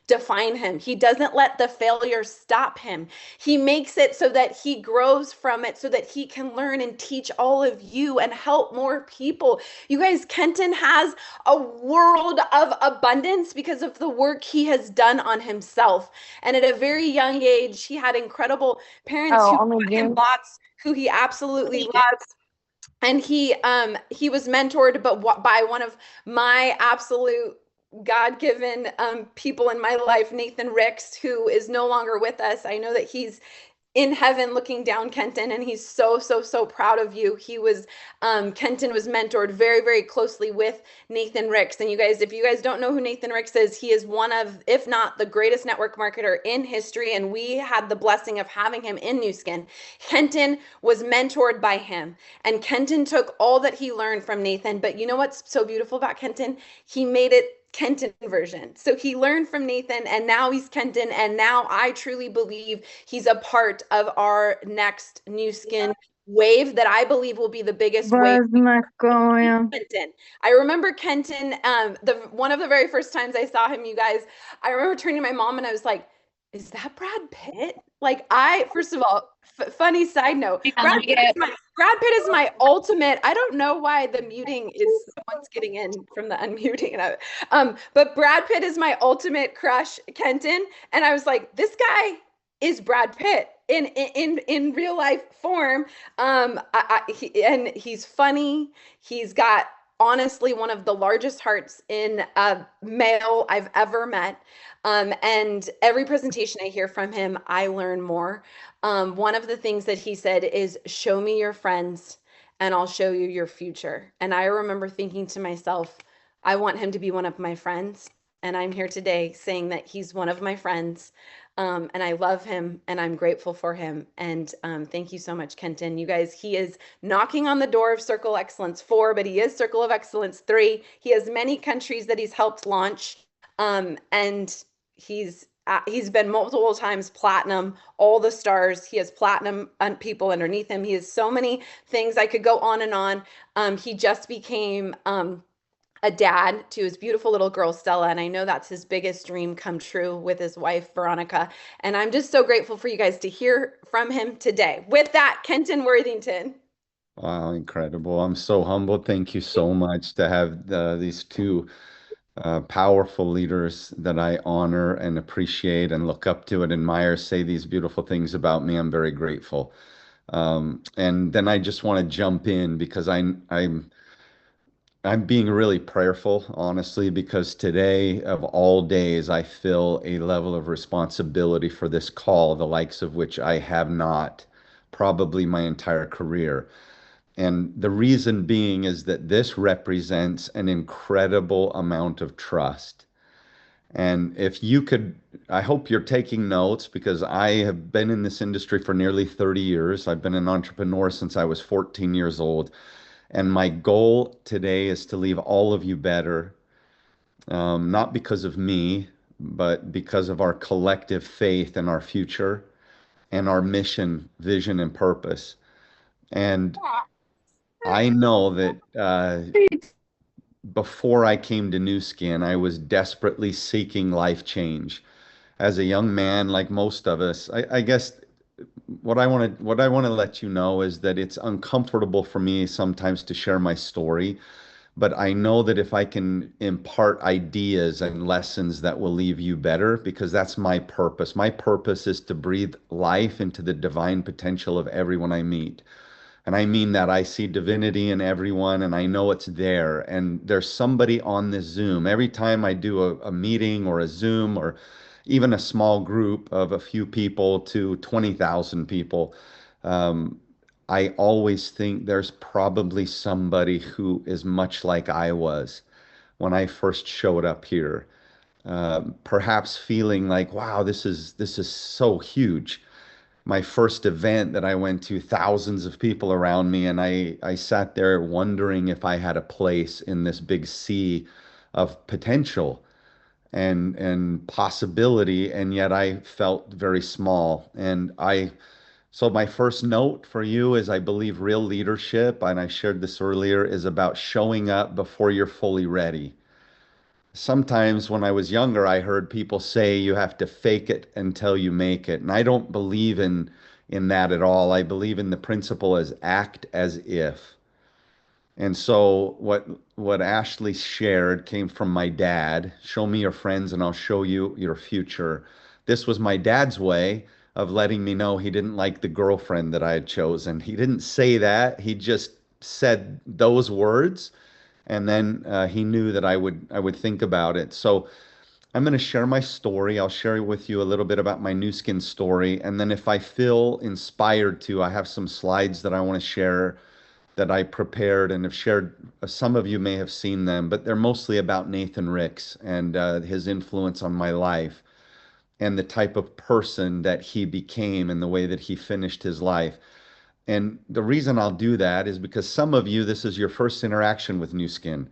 define him. He doesn't let the failure stop him. He makes it so that he grows from it so that he can learn and teach all of you and help more people. You guys, Kenton has a world of abundance because of the work he has done on himself. And at a very young age, he had incredible parents Oh, who only bought him you. lots, who he absolutely loves. And he was mentored but by one of my absolute God-given people in my life, Nathan Ricks, who is no longer with us. I know that he's in heaven looking down, Kenton, and he's so proud of you. Kenton was mentored very very closely with Nathan Ricks. And you guys, if you guys don't know who Nathan Ricks is, he is one of, if not the greatest network marketer in history, and we had the blessing of having him in New Skin. Kenton was mentored by him, and Kenton took all that he learned from Nathan. But you know what's so beautiful about Kenton? He made it Kenton version. So he learned from Nathan and now he's Kenton. And now I truly believe he's a part of our next New Skin wave that I believe will be the biggest wave. Buzz McGowan. Kenton. I remember Kenton, the one of the very first times I saw him, you guys, I remember turning to my mom and I was like, is that Brad Pitt? Like first of all, funny side note, Brad Pitt is my ultimate. I don't know why the muting is someone's getting in from the unmuting. But Brad Pitt is my ultimate crush, Kenton. And I was like, this guy is Brad Pitt in real life form. And he's funny. He's got honestly one of the largest hearts in a male I've ever met. And every presentation I hear from him, I learn more. One of the things that he said is, show me your friends and I'll show you your future. And I remember thinking to myself, I want him to be one of my friends. And I'm here today saying that he's one of my friends. And I love him and I'm grateful for him. And thank you so much, Kenton. You guys, he is knocking on the door of Circle Excellence 4, but he is Circle of Excellence 3. He has many countries that he's helped launch. And he's been multiple times platinum, all the stars. He has platinum people underneath him. He has so many things. I could go on and on. He just became a dad to his beautiful little girl, Stella. And I know that's his biggest dream come true with his wife, Veronica. And I'm just so grateful for you guys to hear from him today. With that, Kenton Worthington. Wow, incredible. I'm so humbled. Thank you so much to have these two powerful leaders that I honor and appreciate and look up to and admire say these beautiful things about me. I'm very grateful. And then I just want to jump in because I'm being really prayerful, honestly, because today of all days, I feel a level of responsibility for this call, the likes of which I have not probably my entire career. And the reason being is that this represents an incredible amount of trust. And if you could, I hope you're taking notes because I have been in this industry for nearly 30 years. I've been an entrepreneur since I was 14 years old. And my goal today is to leave all of you better, not because of me, but because of our collective faith in our future and our mission, vision, and purpose. And I know that before I came to New Skin, I was desperately seeking life change. As a young man, like most of us, I guess what I want to let you know is that it's uncomfortable for me sometimes to share my story, but I know that if I can impart ideas and lessons that will leave you better, because that's my purpose. My purpose is to breathe life into the divine potential of everyone I meet. And I mean that I see divinity in everyone and I know it's there. And there's somebody on this Zoom. Every time I do a meeting or a Zoom or even a small group of a few people to 20,000 people, um, I always think there's probably somebody who is much like I was when I first showed up here. Perhaps feeling like, wow, this is so huge. My first event that I went to, thousands of people around me, and I sat there wondering if I had a place in this big sea of potential and possibility, and yet I felt very small. So my first note for you is I believe real leadership, and I shared this earlier, is about showing up before you're fully ready. sometimes when I was younger, I heard people say you have to fake it until you make it. And I don't believe in that at all. I believe in the principle as act as if. And so what Ashley shared came from my dad. Show me your friends and I'll show you your future. This was my dad's way of letting me know he didn't like the girlfriend that I had chosen. He didn't say that. He just said those words, and then he knew that I would think about it. So I'm going to share my story. I'll share with you a little bit about my new skin story, and then if I feel inspired to, I have some slides that I want to share that I prepared and have shared. Some of you may have seen them, but they're mostly about Nathan Ricks and his influence on my life and the type of person that he became and the way that he finished his life. And the reason I'll do that is because some of you, this is your first interaction with New Skin.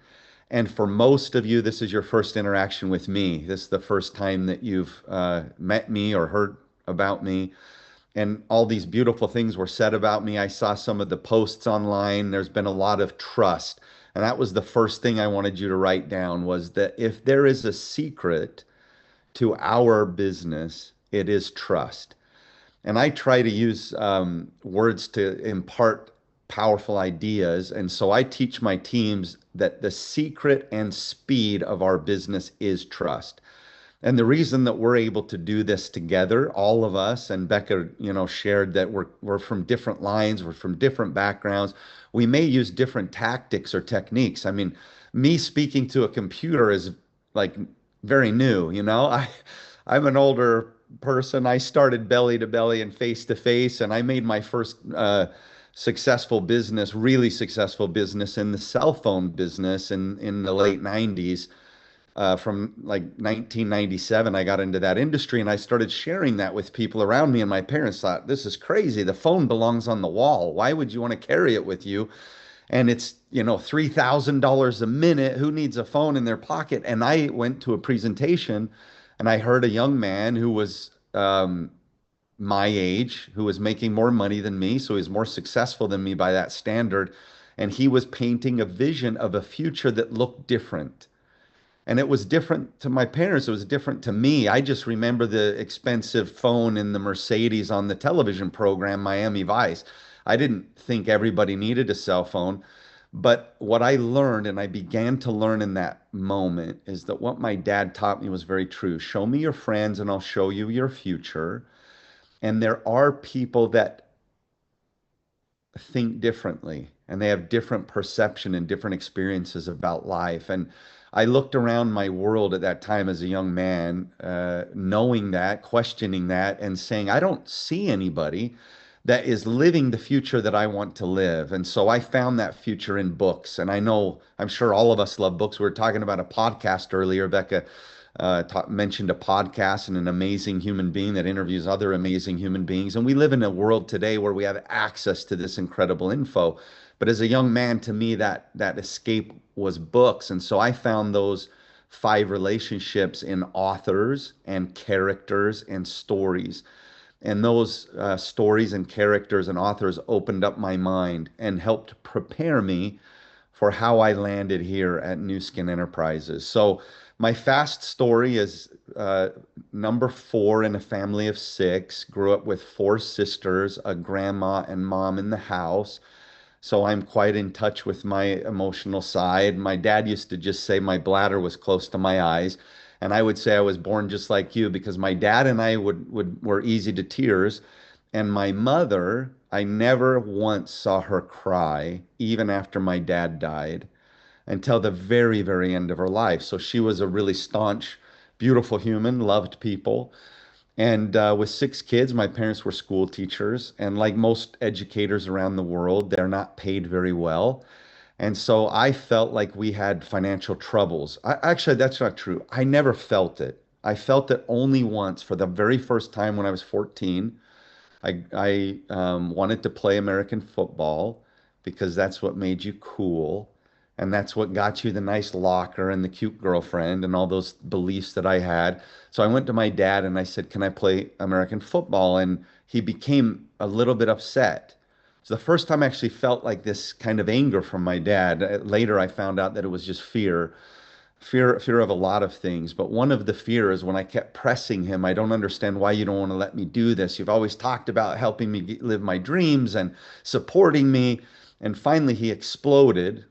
And for most of you, this is your first interaction with me. This is the first time that you've met me or heard about me. And all these beautiful things were said about me. I saw some of the posts online. There's been a lot of trust. And that was the first thing I wanted you to write down was that if there is a secret to our business, it is trust. And I try to use words to impart powerful ideas. And so I teach my teams that the secret and speed of our business is trust. And the reason that we're able to do this together, all of us, and Becca, shared that we're from different lines, we're from different backgrounds. We may use different tactics or techniques. I mean, me speaking to a computer is like very new, I'm an older person. I started belly to belly and face to face, and I made my first successful business, really successful business in the cell phone business in the late 90s. From like 1997, I got into that industry and I started sharing that with people around me. And my parents thought, this is crazy. The phone belongs on the wall. Why would you want to carry it with you? And it's, $3,000 a minute. Who needs a phone in their pocket? And I went to a presentation and I heard a young man who was my age, who was making more money than me. So he was more successful than me by that standard. And he was painting a vision of a future that looked different. And it was different to my parents. It was different to me. I just remember the expensive phone in the Mercedes on the television program, Miami Vice. I didn't think everybody needed a cell phone. But what I learned, and I began to learn in that moment, is that what my dad taught me was very true. Show me your friends, and I'll show you your future. And there are people that think differently and they have different perception and different experiences about life. And I looked around my world at that time as a young man, knowing that, questioning that, and saying, I don't see anybody that is living the future that I want to live. And so I found that future in books. And I know, I'm sure all of us love books. We were talking about a podcast earlier. Becca mentioned a podcast and an amazing human being that interviews other amazing human beings. And we live in a world today where we have access to this incredible info. But as a young man, to me, that escape was books. And so I found those five relationships in authors and characters and stories. And those stories and characters and authors opened up my mind and helped prepare me for how I landed here at New Skin Enterprises. So my fast story is number four in a family of six. Grew up with four sisters, a grandma and mom in the house. So I'm quite in touch with my emotional side. My dad used to just say my bladder was close to my eyes. And I would say I was born just like you because my dad and I were easy to tears. And my mother, I never once saw her cry, even after my dad died, until the very, very end of her life. So she was a really staunch, beautiful human, loved people. And with six kids, my parents were school teachers. And like most educators around the world, they're not paid very well. And so I felt like we had financial troubles. Actually, that's not true. I never felt it. I felt it only once for the very first time when I was 14. I wanted to play American football because that's what made you cool. And that's what got you the nice locker and the cute girlfriend and all those beliefs that I had. So I went to my dad and I said, can I play American football? And he became a little bit upset. So the first time I actually felt like this kind of anger from my dad. Later, I found out that it was just fear. Fear of a lot of things, but one of the fears when I kept pressing him, I don't understand why you don't want to let me do this. You've always talked about helping me live my dreams and supporting me. And finally, he exploded,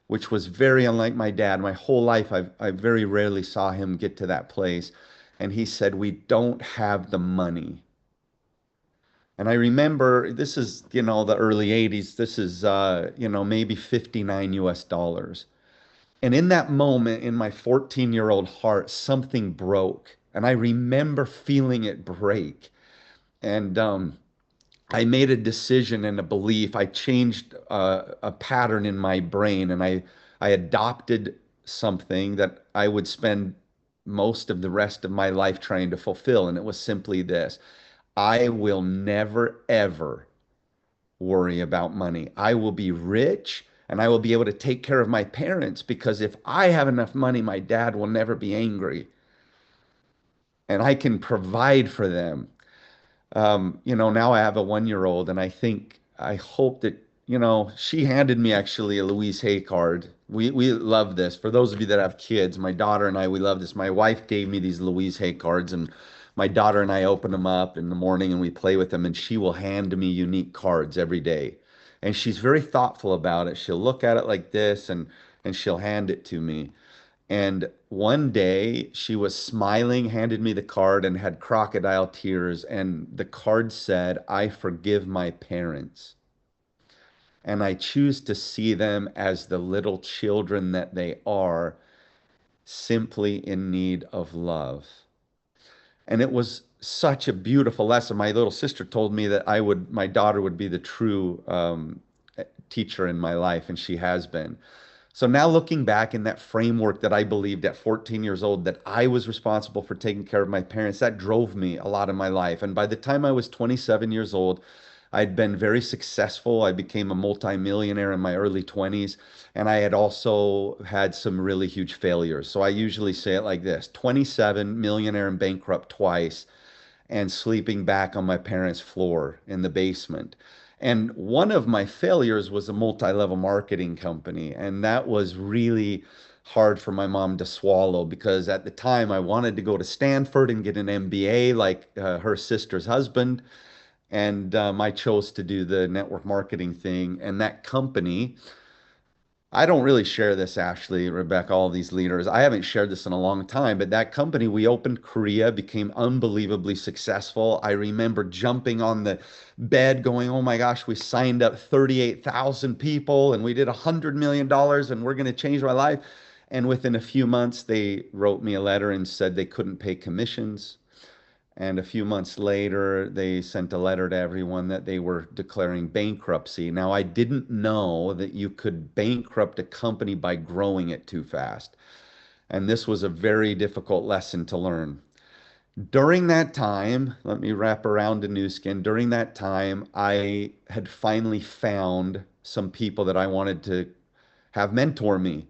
which was very unlike my dad. My whole life, I very rarely saw him get to that place. And he said, "We don't have the money." And I remember this is, the early 80s. This is, maybe 59 US dollars. And in that moment, in my 14-year-old heart, something broke. And I remember feeling it break. And I made a decision and a belief. I changed a pattern in my brain, and I adopted something that I would spend most of the rest of my life trying to fulfill. And it was simply this: I will never, ever worry about money. I will be rich and I will be able to take care of my parents because if I have enough money, my dad will never be angry and I can provide for them. Now I have a 1 year old, and I hope that, she handed me actually a Louise Hay card. We love this. For those of you that have kids, my daughter and I, we love this. My wife gave me these Louise Hay cards, and my daughter and I open them up in the morning and we play with them, and she will hand me unique cards every day. And she's very thoughtful about it. She'll look at it like this and she'll hand it to me. And one day she was smiling, handed me the card, and had crocodile tears. And the card said, "I forgive my parents. And I choose to see them as the little children that they are, simply in need of love." And it was such a beautiful lesson. My little sister told me that my daughter would be the true teacher in my life, and she has been. So now looking back in that framework that I believed at 14 years old that I was responsible for taking care of my parents, that drove me a lot of my life. And by the time I was 27 years old, I'd been very successful. I became a multimillionaire in my early 20s, and I had also had some really huge failures. So I usually say it like this: 27, millionaire and bankrupt twice, and sleeping back on my parents' floor in the basement. And one of my failures was a multi-level marketing company. And that was really hard for my mom to swallow because at the time I wanted to go to Stanford and get an MBA like her sister's husband. And I chose to do the network marketing thing. And that company, I don't really share this, Ashley, Rebecca, all these leaders. I haven't shared this in a long time, but that company, we opened Korea, became unbelievably successful. I remember jumping on the bed going, "Oh my gosh, we signed up 38,000 people and we did $100 million and we're going to change my life." And within a few months, they wrote me a letter and said they couldn't pay commissions. And a few months later, they sent a letter to everyone that they were declaring bankruptcy. Now, I didn't know that you could bankrupt a company by growing it too fast. And this was a very difficult lesson to learn. During that time, let me wrap around to Nu Skin. During that time, I had finally found some people that I wanted to have mentor me.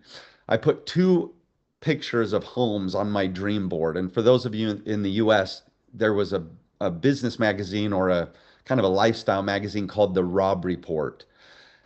I put two pictures of homes on my dream board. And for those of you in the US, there was a business magazine or a kind of a lifestyle magazine called the Robb Report.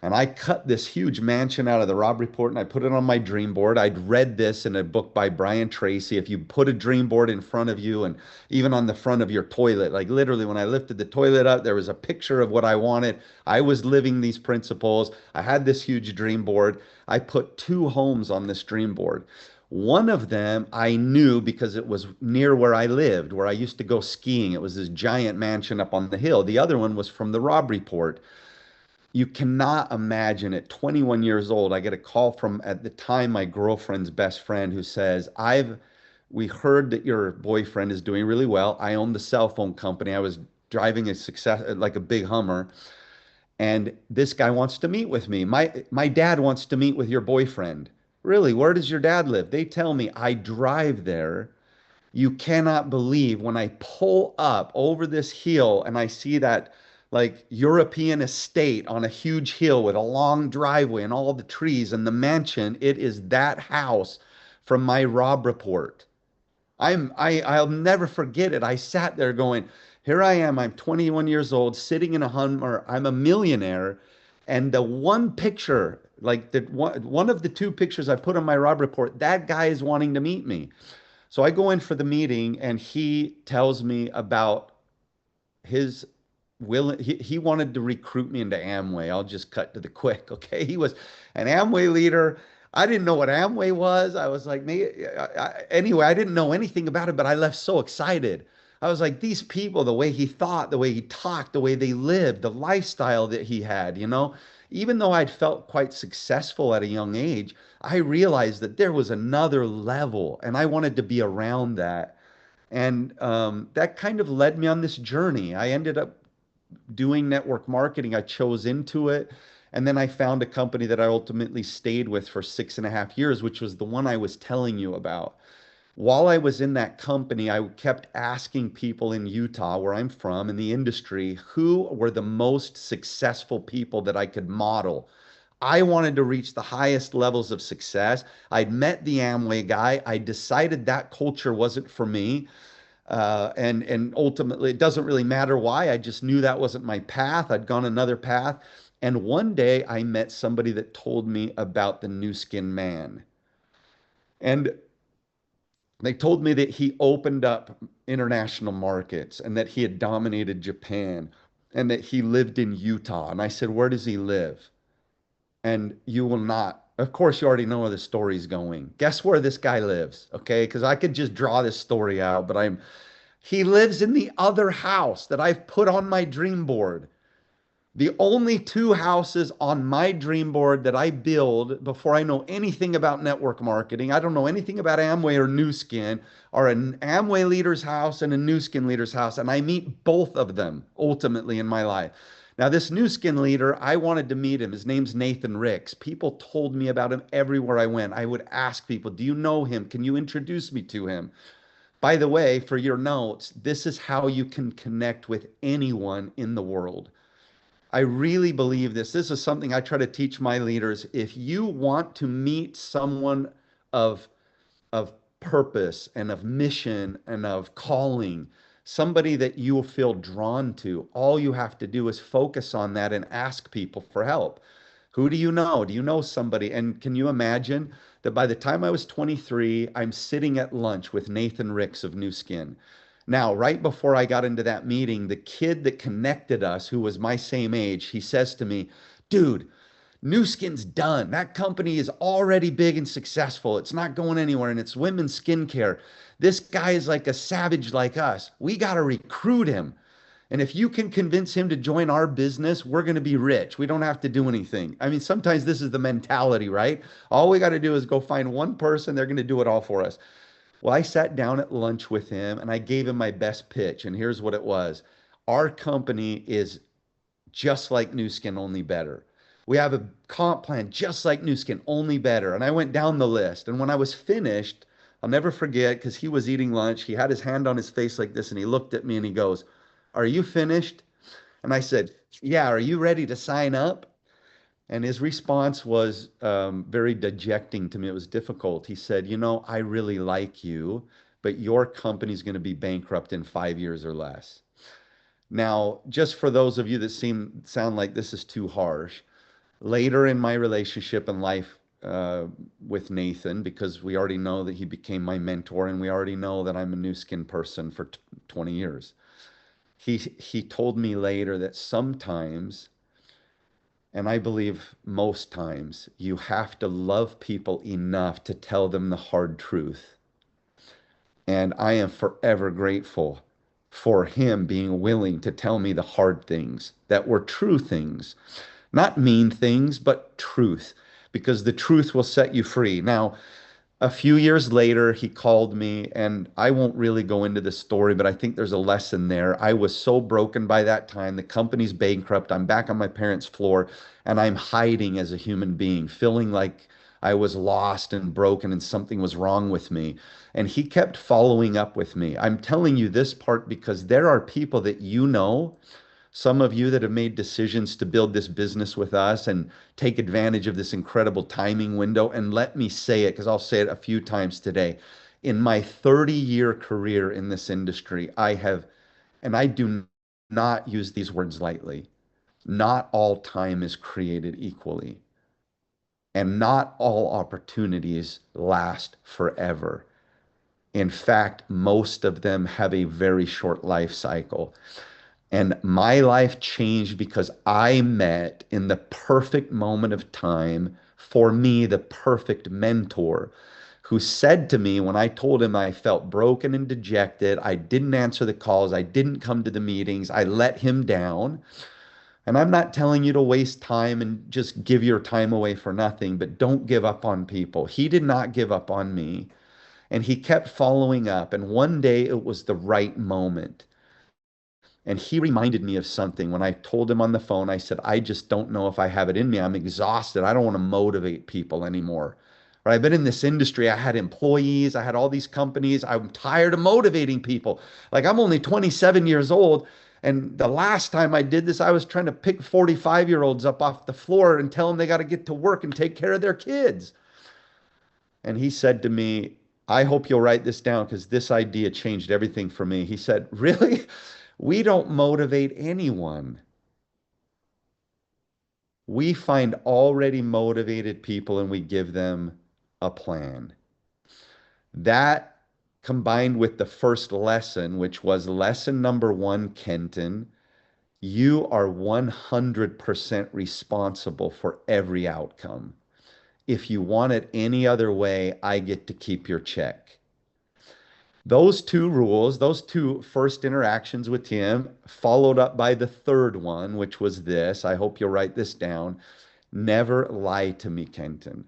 And I cut this huge mansion out of the Robb Report and I put it on my dream board. I'd read this in a book by Brian Tracy. If you put a dream board in front of you and even on the front of your toilet, like literally when I lifted the toilet up, there was a picture of what I wanted. I was living these principles. I had this huge dream board. I put two homes on this dream board. One of them I knew because it was near where I lived, where I used to go skiing. It was this giant mansion up on the hill. The other one was from the Robb Report. You cannot imagine at 21 years old, I get a call from at the time my girlfriend's best friend who says, we heard that your boyfriend is doing really well. I own the cell phone company. I was driving a success like a big Hummer, and this guy wants to meet with me. My dad wants to meet with your boyfriend. Really? Where does your dad live? They tell me I drive there. You cannot believe when I pull up over this hill and I see that like European estate on a huge hill with a long driveway and all the trees and the mansion. It is that house from my Robb Report. I'll never forget it. I sat there going, here I am. I'm 21 years old, sitting in a Hummer. I'm a millionaire, and the one picture Like that one of the two pictures I put on my Rob report, that guy is wanting to meet me. So I go in for the meeting and he tells me about his he wanted to recruit me into Amway. I'll just cut to the quick. Okay. He was an Amway leader. I didn't know what Amway was. I was like, anyway, I didn't know anything about it, but I left so excited. I was like, these people, the way he thought, the way he talked, the way they lived, the lifestyle that he had, even though I'd felt quite successful at a young age, I realized that there was another level and I wanted to be around that. And that kind of led me on this journey. I ended up doing network marketing. I chose into it. And then I found a company that I ultimately stayed with for 6.5 years, which was the one I was telling you about. While I was in that company, I kept asking people in Utah, where I'm from, in the industry, who were the most successful people that I could model. I wanted to reach the highest levels of success. I'd met the Amway guy. I decided that culture wasn't for me. And ultimately, it doesn't really matter why. I just knew that wasn't my path. I'd gone another path. And one day I met somebody that told me about the New Skin Man. And they told me that he opened up international markets and that he had dominated Japan and that he lived in Utah. And I said, where does he live? And you will not. Of course, you already know where the story's going. Guess where this guy lives, okay? Because I could just draw this story out, but he lives in the other house that I've put on my dream board. The only two houses on my dream board that I build before I know anything about network marketing, I don't know anything about Amway or New Skin, are an Amway leader's house and a New Skin leader's house. And I meet both of them ultimately in my life. Now, this New Skin leader, I wanted to meet him. His name's Nathan Ricks. People told me about him everywhere I went. I would ask people, do you know him? Can you introduce me to him? By the way, for your notes, this is how you can connect with anyone in the world. I really believe this. This is something I try to teach my leaders. If you want to meet someone of of purpose and of mission and of calling, somebody that you will feel drawn to, all you have to do is focus on that and ask people for help. Who do you know? Do you know somebody? And can you imagine that by the time I was 23, I'm sitting at lunch with Nathan Ricks of New Skin. Now, right before I got into that meeting, the kid that connected us, who was my same age, he says to me, dude, New Skin's done. That company is already big and successful. It's not going anywhere, and it's women's skincare. This guy is like a savage like us. We got to recruit him. And if you can convince him to join our business, we're going to be rich. We don't have to do anything. I mean, sometimes this is the mentality, right? All we got to do is go find one person. They're going to do it all for us. Well, I sat down at lunch with him and I gave him my best pitch. And here's what it was. Our company is just like New Skin, only better. We have a comp plan just like New Skin, only better. And I went down the list. And when I was finished, I'll never forget because he was eating lunch. He had his hand on his face like this and he looked at me and he goes, are you finished? And I said, yeah, are you ready to sign up? And his response was very dejecting to me. It was difficult. He said, I really like you, but your company's going to be bankrupt in 5 years or less. Now, just for those of you that sound like this is too harsh, later in my relationship and life with Nathan, because we already know that he became my mentor and we already know that I'm a New Skin person for 20 years. He told me later that sometimes, and I believe most times, you have to love people enough to tell them the hard truth. And I am forever grateful for him being willing to tell me the hard things that were true things, not mean things, but truth, because the truth will set you free. Now, a few years later, he called me, and I won't really go into the story, but I think there's a lesson there. I was so broken by that time. The company's bankrupt. I'm back on my parents' floor, and I'm hiding as a human being, feeling like I was lost and broken and something was wrong with me. And he kept following up with me. I'm telling you this part because there are people that you know, some of you that have made decisions to build this business with us and take advantage of this incredible timing window. And let me say it, because I'll say it a few times today. In my 30-year career in this industry, and I do not use these words lightly, not all time is created equally. And not all opportunities last forever. In fact, most of them have a very short life cycle. And my life changed because I met in the perfect moment of time, for me, the perfect mentor who said to me when I told him I felt broken and dejected, I didn't answer the calls, I didn't come to the meetings, I let him down. And I'm not telling you to waste time and just give your time away for nothing, but don't give up on people. He did not give up on me, and he kept following up. And one day it was the right moment. And he reminded me of something when I told him on the phone. I said, I just don't know if I have it in me. I'm exhausted. I don't want to motivate people anymore. Right? I've been in this industry. I had employees. I had all these companies. I'm tired of motivating people. Like I'm only 27 years old. And the last time I did this, I was trying to pick 45-year-olds up off the floor and tell them they got to get to work and take care of their kids. And he said to me, I hope you'll write this down because this idea changed everything for me. He said, really? We don't motivate anyone. We find already motivated people and we give them a plan. That combined with the first lesson, which was lesson number one, Kenton, you are 100% responsible for every outcome. If you want it any other way, I get to keep your check. Those two rules, those two first interactions with him, followed up by the third one, which was this. I hope you'll write this down. Never lie to me, Kenton.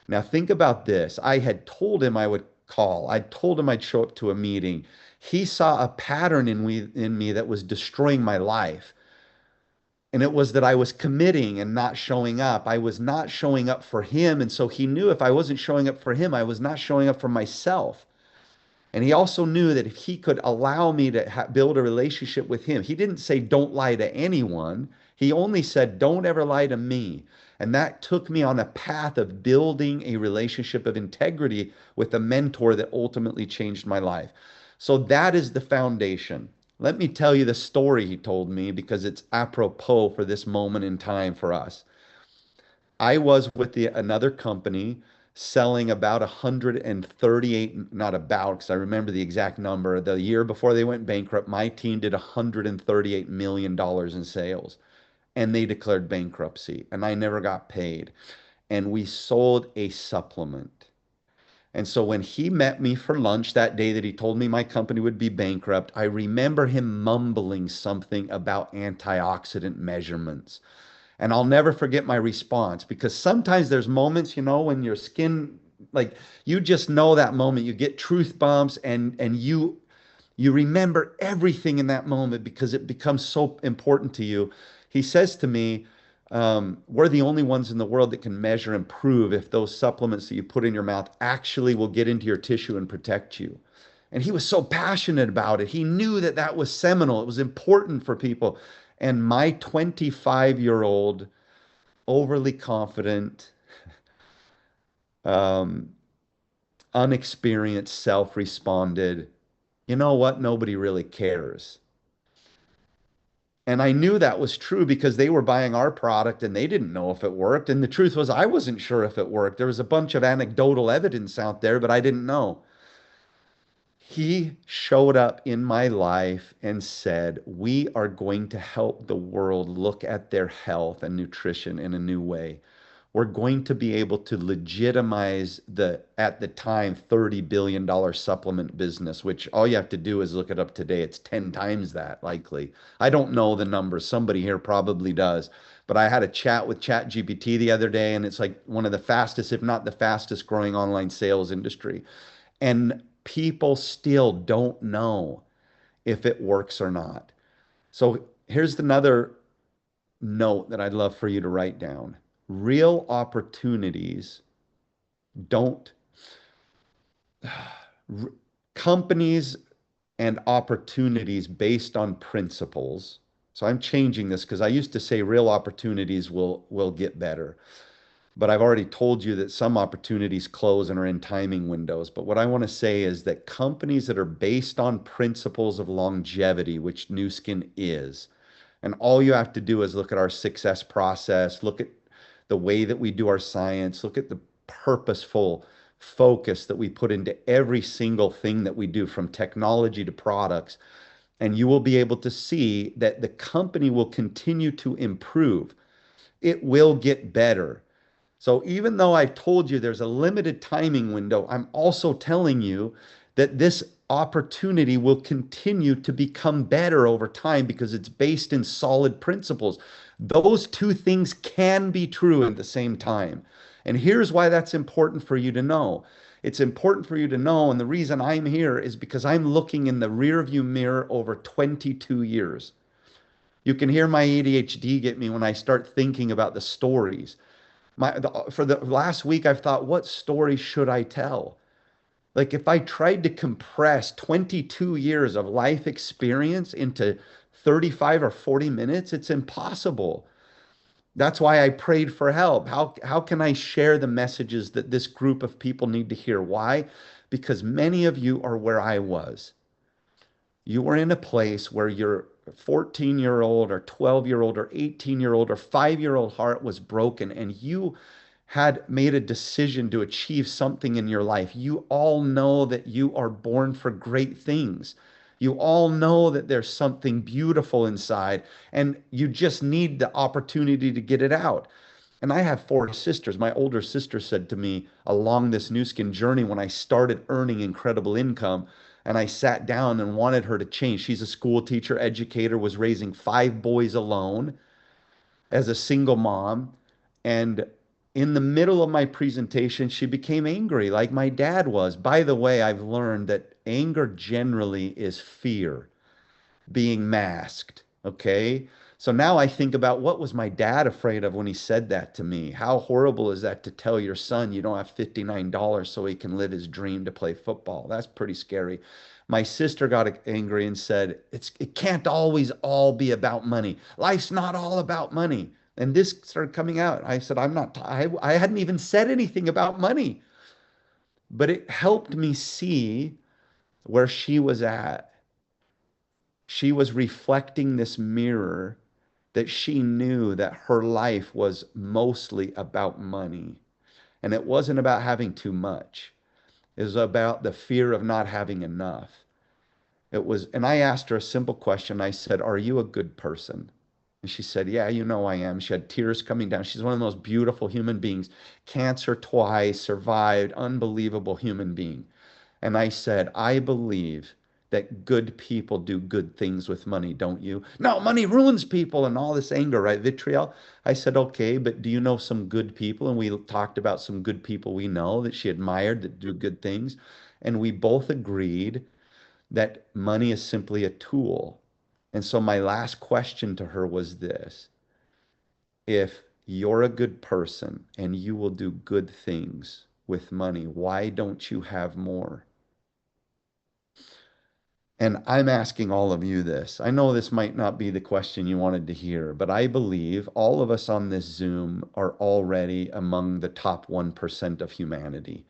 Now, think about this. I had told him I would call, I told him I'd show up to a meeting. He saw a pattern in me that was destroying my life. And it was that I was committing and not showing up. I was not showing up for him. And so he knew if I wasn't showing up for him, I was not showing up for myself. And he also knew that if he could allow me to build a relationship with him, he didn't say, don't lie to anyone. He only said, don't ever lie to me. And that took me on a path of building a relationship of integrity with a mentor that ultimately changed my life. So that is the foundation. Let me tell you the story he told me because it's apropos for this moment in time for us. I was with another company selling about 138, not about, because I remember the exact number. The year before they went bankrupt, my team did $138 million in sales and they declared bankruptcy and I never got paid. And we sold a supplement. And so when he met me for lunch that day that he told me my company would be bankrupt, I remember him mumbling something about antioxidant measurements. And I'll never forget my response because sometimes there's moments, when your skin, like you just know that moment, you get truth bumps and you remember everything in that moment because it becomes so important to you. He says to me, we're the only ones in the world that can measure and prove if those supplements that you put in your mouth actually will get into your tissue and protect you. And he was so passionate about it. He knew that that was seminal. It was important for people. And my 25-year-old, overly confident, um, unexperienced self responded, you know what? Nobody really cares. And I knew that was true because they were buying our product and they didn't know if it worked. And the truth was, I wasn't sure if it worked. There was a bunch of anecdotal evidence out there, but I didn't know. He showed up in my life and said, we are going to help the world look at their health and nutrition in a new way. We're going to be able to legitimize at the time, $30 billion supplement business, which all you have to do is look it up today. It's 10 times that likely. I don't know the numbers. Somebody here probably does. But I had a chat with ChatGPT the other day, and it's like one of the fastest, if not the fastest growing online sales industry. And people still don't know if it works or not. So here's another note that I'd love for you to write down. Real opportunities don't, companies and opportunities based on principles. So I'm changing this because I used to say real opportunities will get better. But I've already told you that some opportunities close and are in timing windows. But what I want to say is that companies that are based on principles of longevity, which Nu Skin is, and all you have to do is look at our success process, look at the way that we do our science, look at the purposeful focus that we put into every single thing that we do, from technology to products, and you will be able to see that the company will continue to improve. It will get better. So even though I've told you there's a limited timing window, I'm also telling you that this opportunity will continue to become better over time because it's based in solid principles. Those two things can be true at the same time. And here's why that's important for you to know. It's important for you to know, and the reason I'm here is because I'm looking in the rearview mirror over 22 years. You can hear my ADHD get me when I start thinking about the stories. For the last week, I've thought, what story should I tell? Like, if I tried to compress 22 years of life experience into 35 or 40 minutes, it's impossible. That's why I prayed for help. How can I share the messages that this group of people need to hear? Why? Because many of you are where I was. You were in a place where your 14-year-old or 12-year-old or 18-year-old or 5-year-old heart was broken, and you had made a decision to achieve something in your life. You all know that you are born for great things. You all know that there's something beautiful inside, and you just need the opportunity to get it out. And I have four sisters. My older sister said to me along this new skin journey when I started earning incredible income, and I sat down and wanted her to change. She's a school teacher, educator, was raising five boys alone as a single mom. And in the middle of my presentation, she became angry like my dad was. By the way, I've learned that anger generally is fear being masked. Okay. So now I think about, what was my dad afraid of when he said that to me? How horrible is that, to tell your son you don't have $59 so he can live his dream to play football? That's pretty scary. My sister got angry and said, it can't always all be about money. Life's not all about money. And this started coming out. I said, I hadn't even said anything about money, but it helped me see where she was at. She was reflecting this mirror that she knew that her life was mostly about money. And it wasn't about having too much. It was about the fear of not having enough. And I asked her a simple question. I said, "Are you a good person?" And she said, "Yeah, you know I am." She had tears coming down. She's one of the most beautiful human beings. Cancer twice, survived, unbelievable human being. And I said, "I believe that good people do good things with money, don't you?" "No, money ruins people," and all this anger, right? Vitriol. I said, "Okay, but do you know some good people?" And we talked about some good people we know that she admired that do good things. And we both agreed that money is simply a tool. And so my last question to her was this: if you're a good person and you will do good things with money, why don't you have more? And I'm asking all of you this. I know this might not be the question you wanted to hear, but I believe all of us on this Zoom are already among the top 1% of humanity.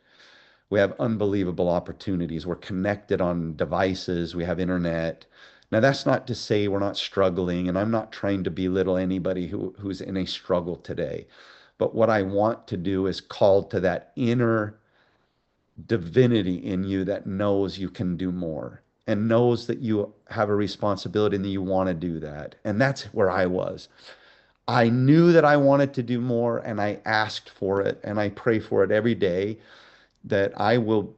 We have unbelievable opportunities. We're connected on devices. We have internet. Now, that's not to say we're not struggling, and I'm not trying to belittle anybody who's in a struggle today. But what I want to do is call to that inner divinity in you that knows you can do more and knows that you have a responsibility and that you want to do that. And that's where I was. I knew that I wanted to do more, and I asked for it, and I pray for it every day, that I will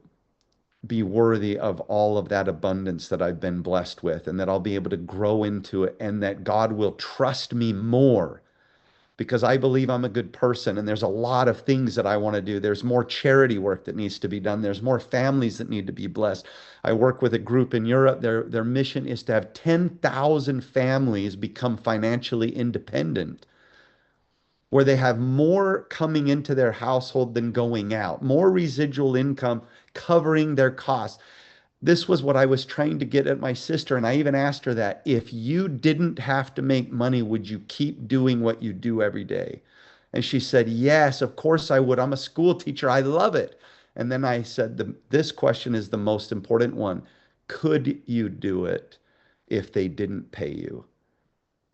be worthy of all of that abundance that I've been blessed with, and that I'll be able to grow into it, and that God will trust me more because I believe I'm a good person, and there's a lot of things that I want to do. There's more charity work that needs to be done. There's more families that need to be blessed. I work with a group in Europe. Their mission is to have 10,000 families become financially independent, where they have more coming into their household than going out, more residual income covering their costs. This was what I was trying to get at my sister. And I even asked her that, if you didn't have to make money, would you keep doing what you do every day? And she said, yes, of course I would. I'm a school teacher. I love it. And then I said, this question is the most important one. Could you do it if they didn't pay you?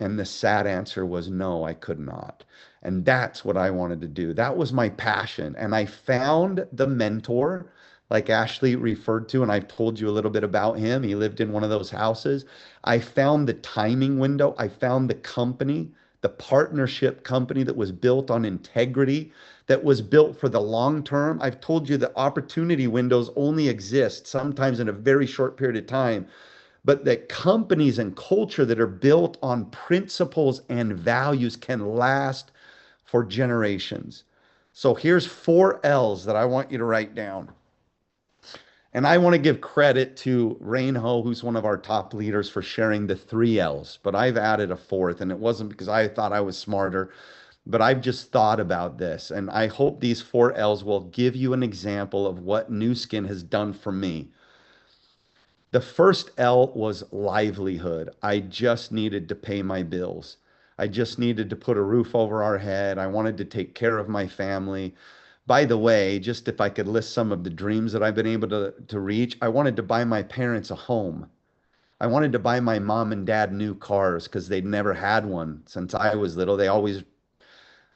And the sad answer was no, I could not. And that's what I wanted to do. That was my passion. And I found the mentor, like Ashley referred to, and I've told you a little bit about him. He lived in one of those houses. I found the timing window. I found the company, the partnership company that was built on integrity, that was built for the long term. I've told you that opportunity windows only exist sometimes in a very short period of time, but that companies and culture that are built on principles and values can last for generations. So here's four L's that I want you to write down. And I want to give credit to Rain Ho, who's one of our top leaders, for sharing the three L's, but I've added a fourth, and it wasn't because I thought I was smarter, but I've just thought about this. And I hope these four L's will give you an example of what Nu Skin has done for me. The first L was livelihood. I just needed to pay my bills. I just needed to put a roof over our head. I wanted to take care of my family. By the way, just if I could list some of the dreams that I've been able to reach, I wanted to buy my parents a home. I wanted to buy my mom and dad new cars because they'd never had one since I was little.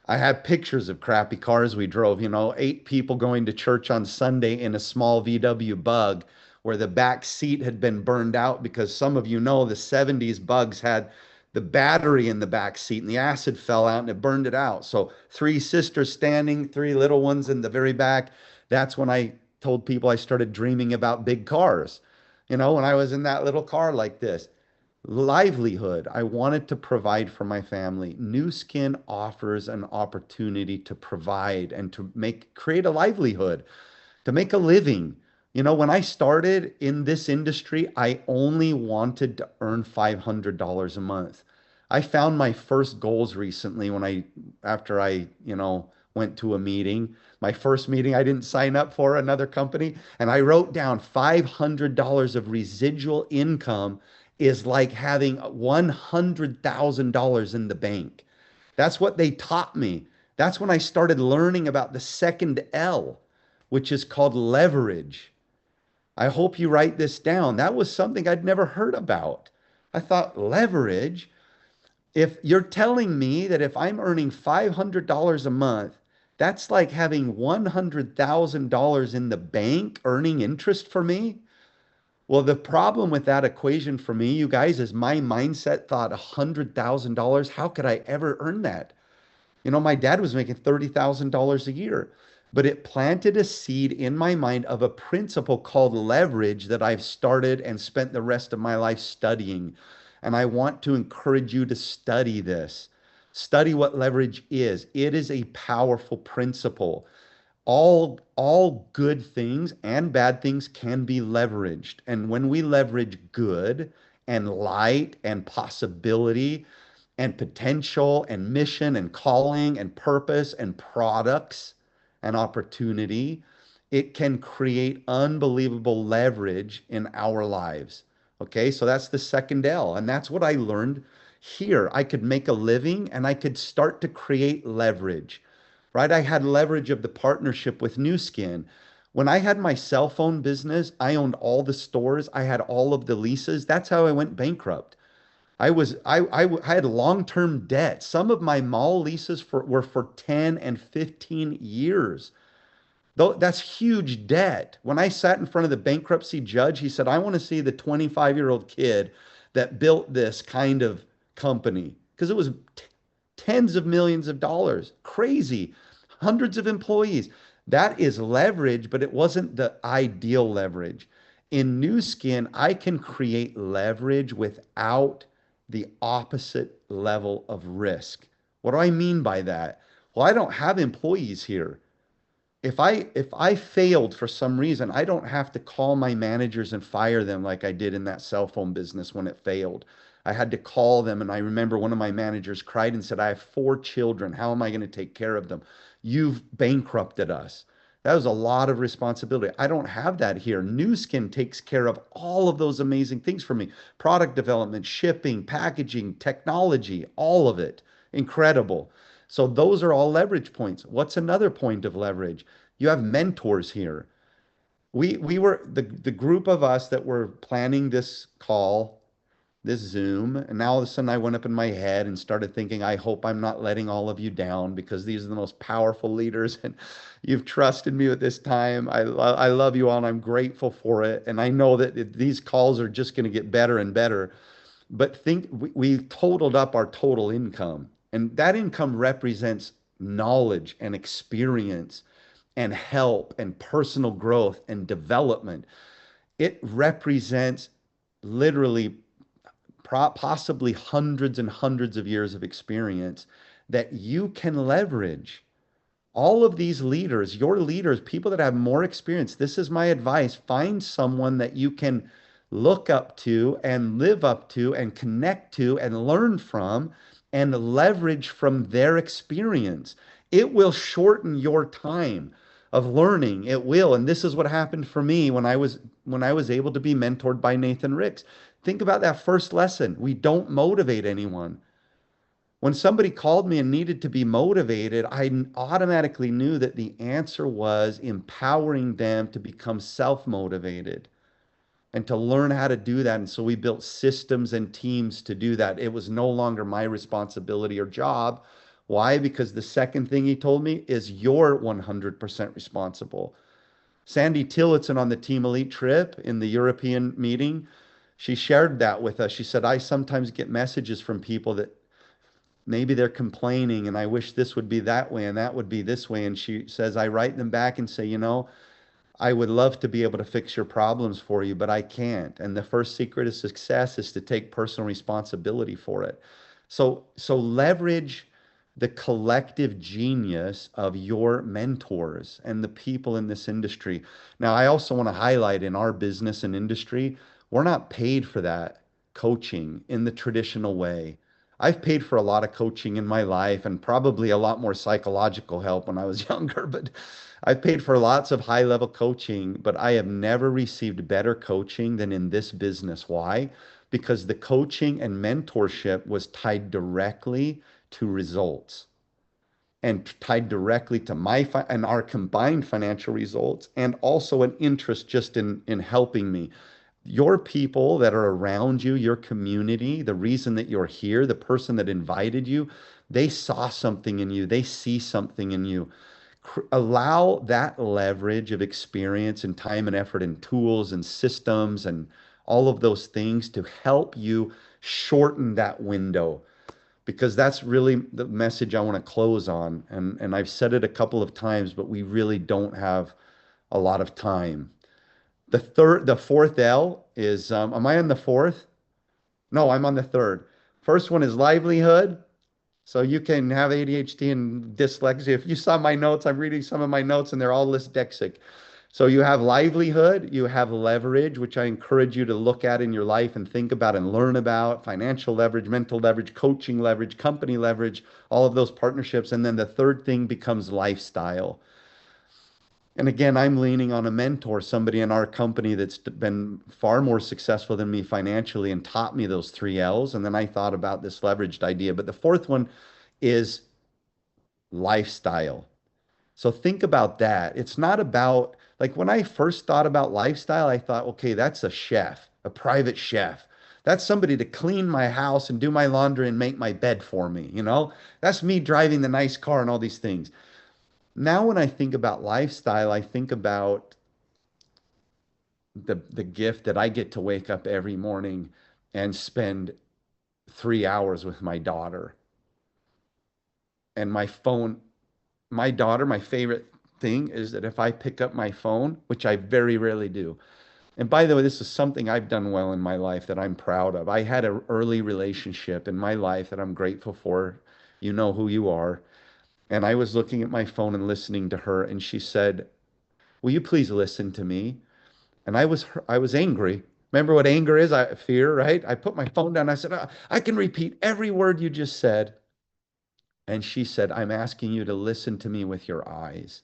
I have pictures of crappy cars we drove, eight people going to church on Sunday in a small VW Bug where the back seat had been burned out because some of you know the 70s Bugs had the battery in the back seat and the acid fell out and it burned it out. So three sisters standing, three little ones in the very back. That's when I told people I started dreaming about big cars. When I was in that little car like this. Livelihood. I wanted to provide for my family. Nu Skin offers an opportunity to provide and to create a livelihood, to make a living. When I started in this industry, I only wanted to earn $500 a month. I found my first goals recently after I, went to a meeting. My first meeting, I didn't sign up for another company, and I wrote down $500 of residual income is like having $100,000 in the bank. That's what they taught me. That's when I started learning about the second L, which is called leverage. I hope you write this down. That was something I'd never heard about. I thought, leverage? If you're telling me that if I'm earning $500 a month, that's like having $100,000 in the bank earning interest for me? Well, the problem with that equation for me, you guys, is my mindset thought $100,000. How could I ever earn that? My dad was making $30,000 a year, but it planted a seed in my mind of a principle called leverage that I've started and spent the rest of my life studying. And I want to encourage you to study this. Study what leverage is. It is a powerful principle. All good things and bad things can be leveraged. And when we leverage good and light and possibility and potential and mission and calling and purpose and products and opportunity, it can create unbelievable leverage in our lives. Okay, so that's the second L. And that's what I learned here. I could make a living and I could start to create leverage, right? I had leverage of the partnership with Nu Skin. When I had my cell phone business, I owned all the stores, I had all of the leases. That's how I went bankrupt. I had long-term debt. Some of my mall leases were for 10 and 15 years. Though that's huge debt. When I sat in front of the bankruptcy judge, he said, I want to see the 25-year-old kid that built this kind of company because it was tens of millions of dollars. Crazy. Hundreds of employees. That is leverage, but it wasn't the ideal leverage. In Nu Skin, I can create leverage without the opposite level of risk. What do I mean by that? Well, I don't have employees here. If I failed for some reason, I don't have to call my managers and fire them like I did in that cell phone business when it failed. I had to call them, and I remember one of my managers cried and said, I have four children. How am I going to take care of them? You've bankrupted us. That was a lot of responsibility. I don't have that here. Nu Skin takes care of all of those amazing things for me. Product development, shipping, packaging, technology, all of it. Incredible. So those are all leverage points. What's another point of leverage? You have mentors here. We were the group of us that were planning this call. this Zoom. And now all of a sudden I went up in my head and started thinking, I hope I'm not letting all of you down because these are the most powerful leaders and you've trusted me with this time. I love you all and I'm grateful for it. And I know that these calls are just going to get better and better. But think we totaled up our total income, and that income represents knowledge and experience and help and personal growth and development. It represents literally possibly hundreds and hundreds of years of experience that you can leverage. All of these leaders, your leaders, people that have more experience, this is my advice. Find someone that you can look up to and live up to and connect to and learn from and leverage from their experience. It will shorten your time of learning. It will. And this is what happened for me when I was able to be mentored by Nathan Ricks. Think about that first lesson. We don't motivate anyone. When somebody called me and needed to be motivated, I automatically knew that the answer was empowering them to become self-motivated and to learn how to do that. And so we built systems and teams to do that. It was no longer my responsibility or job. Why? Because the second thing he told me is you're 100% responsible. Sandy Tillotson on the Team Elite trip in the European meeting, she shared that with us. She said, I sometimes get messages from people that maybe they're complaining and I wish this would be that way and that would be this way. And she says, I write them back and say, I would love to be able to fix your problems for you, but I can't. And the first secret of success is to take personal responsibility for it. So leverage the collective genius of your mentors and the people in this industry. Now, I also want to highlight in our business and industry, we're not paid for that coaching in the traditional way. I've paid for a lot of coaching in my life and probably a lot more psychological help when I was younger, but I've paid for lots of high level coaching, but I have never received better coaching than in this business. Why? Because the coaching and mentorship was tied directly to results and tied directly to and our combined financial results and also an interest just in helping me. Your people that are around you, your community, the reason that you're here, the person that invited you, they saw something in you, they see something in you. Allow that leverage of experience and time and effort and tools and systems and all of those things to help you shorten that window, because that's really the message I want to close on. And I've said it a couple of times, but we really don't have a lot of time. The fourth L is, am I on the fourth? No, I'm on the third. First one is livelihood. So you can have ADHD and dyslexia. If you saw my notes, I'm reading some of my notes and they're all dyslexic. So you have livelihood, you have leverage, which I encourage you to look at in your life and think about and learn about: financial leverage, mental leverage, coaching leverage, company leverage, all of those partnerships. And then the third thing becomes lifestyle. And again, I'm leaning on a mentor, somebody in our company that's been far more successful than me financially and taught me those three L's. And then I thought about this leveraged idea. But the fourth one is lifestyle. So think about that. It's not about, like, when I first thought about lifestyle, I thought, okay, that's a chef, a private chef. That's somebody to clean my house and do my laundry and make my bed for me, That's me driving the nice car and all these things. Now, when I think about lifestyle, I think about the gift that I get to wake up every morning and spend 3 hours with my daughter. And my daughter, my favorite thing is that if I pick up my phone, which I very rarely do, and by the way, this is something I've done well in my life that I'm proud of. I had an early relationship in my life that I'm grateful for. You know who you are. And I was looking at my phone and listening to her, and she said, will you please listen to me? And I was angry. Remember what anger is? Fear, right? I put my phone down. I said, I can repeat every word you just said. And she said, I'm asking you to listen to me with your eyes.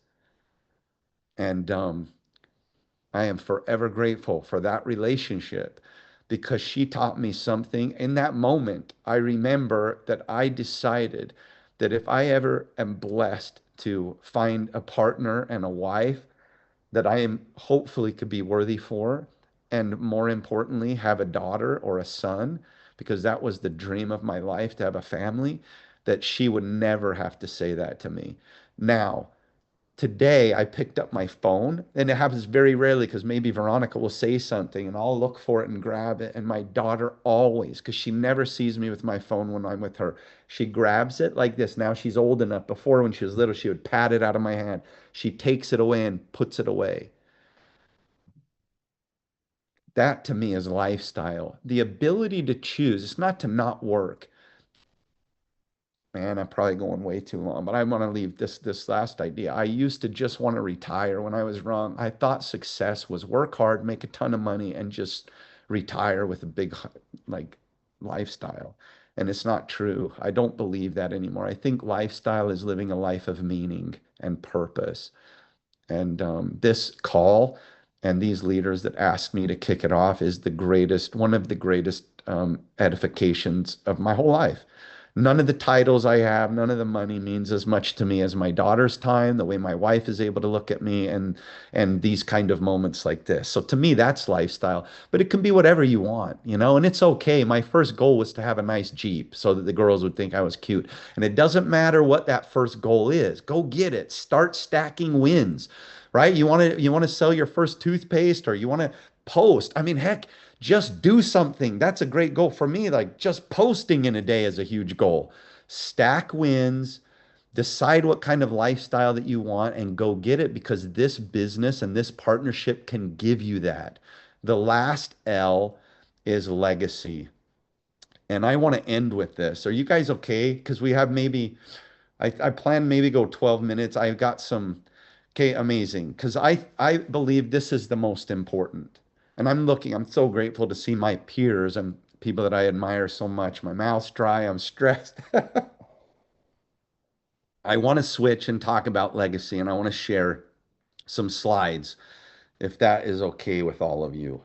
And I am forever grateful for that relationship because she taught me something. In that moment, I remember that I decided that if I ever am blessed to find a partner and a wife that I am hopefully could be worthy for, and more importantly, have a daughter or a son, because that was the dream of my life to have a family, that she would never have to say that to me. Now, today I picked up my phone, and it happens very rarely because maybe Veronica will say something and I'll look for it and grab it. And my daughter always, because she never sees me with my phone when I'm with her, she grabs it like this. Now she's old enough. Before, when she was little, she would pat it out of my hand. She takes it away and puts it away. That to me is lifestyle. The ability to choose. It's not to not work. Man, I'm probably going way too long, but I want to leave this last idea. I used to just want to retire when I was wrong. I thought success was work hard, make a ton of money, and just retire with a big like lifestyle. And it's not true. I don't believe that anymore. I think lifestyle is living a life of meaning and purpose. And this call and these leaders that asked me to kick it off is the greatest, one of the greatest edifications of my whole life. None of the titles I have, none of the money means as much to me as my daughter's time, the way my wife is able to look at me, and these kind of moments like this. So to me, that's lifestyle. But it can be whatever you want, you know, and it's okay. My first goal was to have a nice Jeep so that the girls would think I was cute. And it doesn't matter what that first goal is. Go get it. Start stacking wins, right? You want to sell your first toothpaste, or you want to post. I mean, heck, just do something. That's a great goal for me. Like just posting in a day is a huge goal. Stack wins, decide what kind of lifestyle that you want, and go get it, because this business and this partnership can give you that. The last L is legacy. And I want to end with this. Are you guys okay? Because we have maybe, I plan maybe go 12 minutes. I've got some, okay, amazing. Because I believe this is the most important. And I'm so grateful to see my peers and people that I admire so much. My mouth's dry, I'm stressed. I want to switch and talk about legacy, and I want to share some slides, if that is okay with all of you.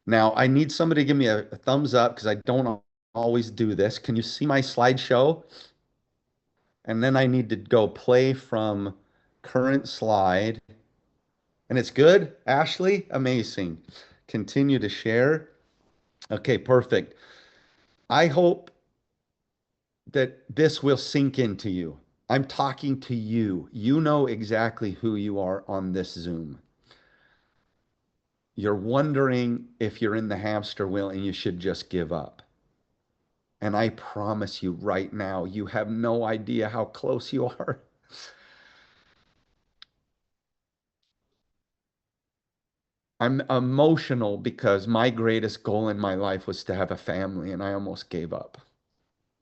Now, I need somebody to give me a thumbs up because I don't always do this. Can you see my slideshow? And then I need to go play from current slide. And it's good, Ashley? Amazing. Continue to share. Okay, perfect. I hope that this will sink into you. I'm talking to you. You know exactly who you are on this Zoom. You're wondering if you're in the hamster wheel and you should just give up. And I promise you right now, you have no idea how close you are. I'm emotional because my greatest goal in my life was to have a family, and I almost gave up.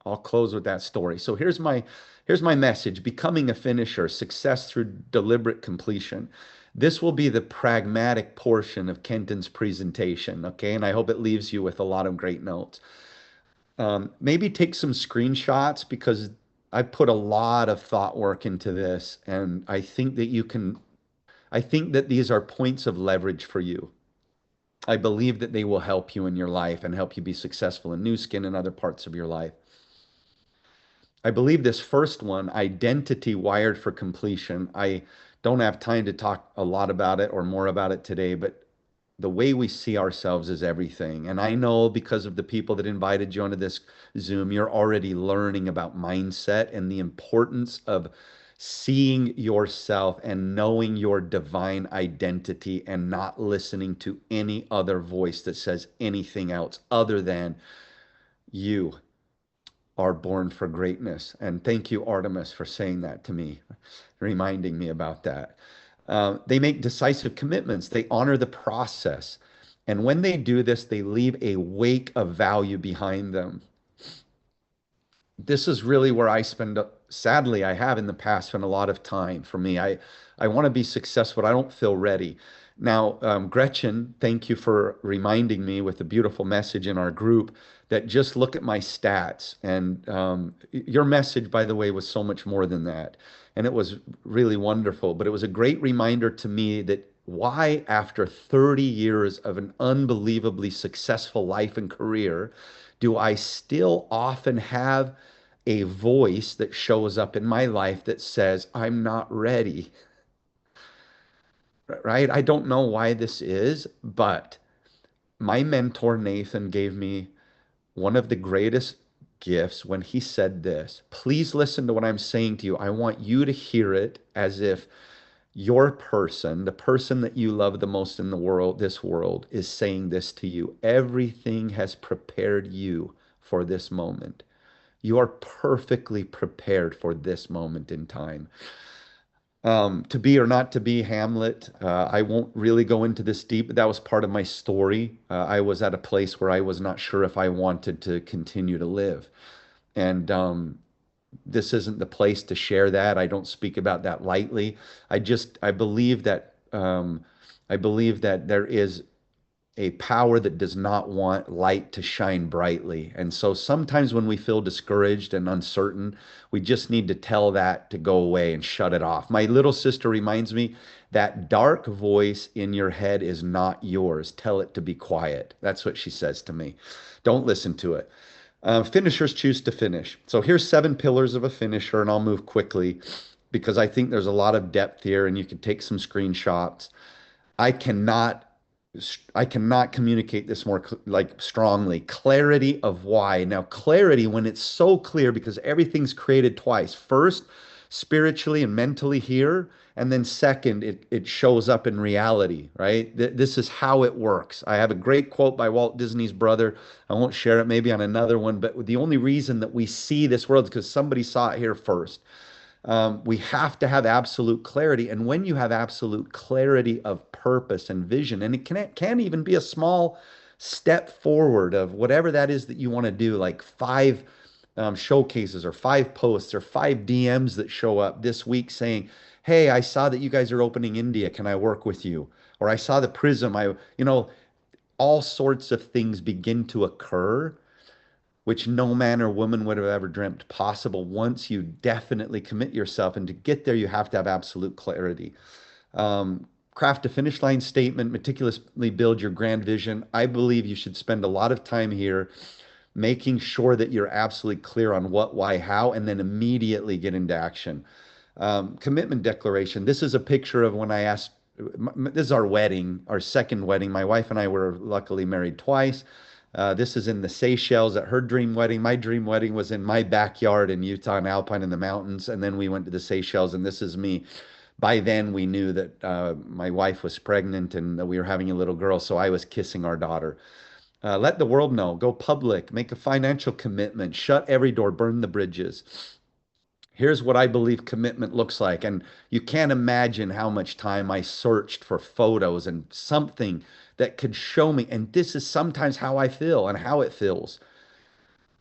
I'll close with that story. So here's my message: becoming a finisher, success through deliberate completion. This will be the pragmatic portion of Kenton's presentation, okay? And I hope it leaves you with a lot of great notes. Maybe take some screenshots, because I put a lot of thought work into this, and I think that these are points of leverage for you. I believe that they will help you in your life and help you be successful in new skin and other parts of your life. I believe this first one, identity wired for completion. I don't have time to talk a lot about it or more about it today, but the way we see ourselves is everything. And I know, because of the people that invited you onto this Zoom, you're already learning about mindset and the importance of seeing yourself and knowing your divine identity and not listening to any other voice that says anything else other than you are born for greatness. And thank you, Artemis, for saying that to me, reminding me about that. They make decisive commitments, they honor the process. And when they do this, they leave a wake of value behind them. This is really where I spend, sadly, I have in the past spent a lot of time. For me, I want to be successful, but I don't feel ready. Now, Gretchen, thank you for reminding me with a beautiful message in our group that just look at my stats. And your message, by the way, was so much more than that. And it was really wonderful. But it was a great reminder to me that why, after 30 years of an unbelievably successful life and career, do I still often have a voice that shows up in my life that says, I'm not ready, right? I don't know why this is, but my mentor, Nathan, gave me one of the greatest gifts when he said this. Please listen to what I'm saying to you. I want you to hear it as if your person, the person that you love the most in the world, this world, is saying this to you. Everything has prepared you for this moment. You are perfectly prepared for this moment in time. To be or not to be Hamlet, I won't really go into this deep, but that was part of my story. I was at a place where I was not sure if I wanted to continue to live. And this isn't the place to share that. I don't speak about that lightly. I believe that there is a power that does not want light to shine brightly. And so sometimes when we feel discouraged and uncertain, we just need to tell that to go away and shut it off. My little sister reminds me that dark voice in your head is not yours. Tell it to be quiet. That's what she says to me. Don't listen to it. Finishers choose to finish. So here's 7 pillars of a finisher, and I'll move quickly because I think there's a lot of depth here, and you can take some screenshots. I cannot I cannot communicate this more like strongly. Clarity of why. Now, clarity when it's so clear because everything's created twice. First, spiritually and mentally here, and then second, it shows up in reality, right? This is how it works. I have a great quote by Walt Disney's brother. I won't share it maybe on another one, but the only reason that we see this world is because somebody saw it here first. We have to have absolute clarity. And when you have absolute clarity of purpose and vision, and it can even be a small step forward of whatever that is that you want to do, like 5 showcases or 5 posts or 5 DMs that show up this week saying, hey, I saw that you guys are opening India. Can I work with you? Or I saw the Prism. All sorts of things begin to occur which no man or woman would have ever dreamt possible once you definitely commit yourself. And to get there, you have to have absolute clarity. Craft a finish line statement, meticulously build your grand vision. I believe you should spend a lot of time here making sure that you're absolutely clear on what, why, how, and then immediately get into action. Commitment declaration. This is a picture of when I asked, this is our wedding, our second wedding. My wife and I were luckily married twice. This is in the Seychelles at her dream wedding. My dream wedding was in my backyard in Utah and Alpine in the mountains. And then we went to the Seychelles, and this is me. By then, we knew that my wife was pregnant and that we were having a little girl. So I was kissing our daughter. Let the world know. Go public. Make a financial commitment. Shut every door. Burn the bridges. Here's what I believe commitment looks like. And you can't imagine how much time I searched for photos and something that could show me. And this is sometimes how I feel and how it feels.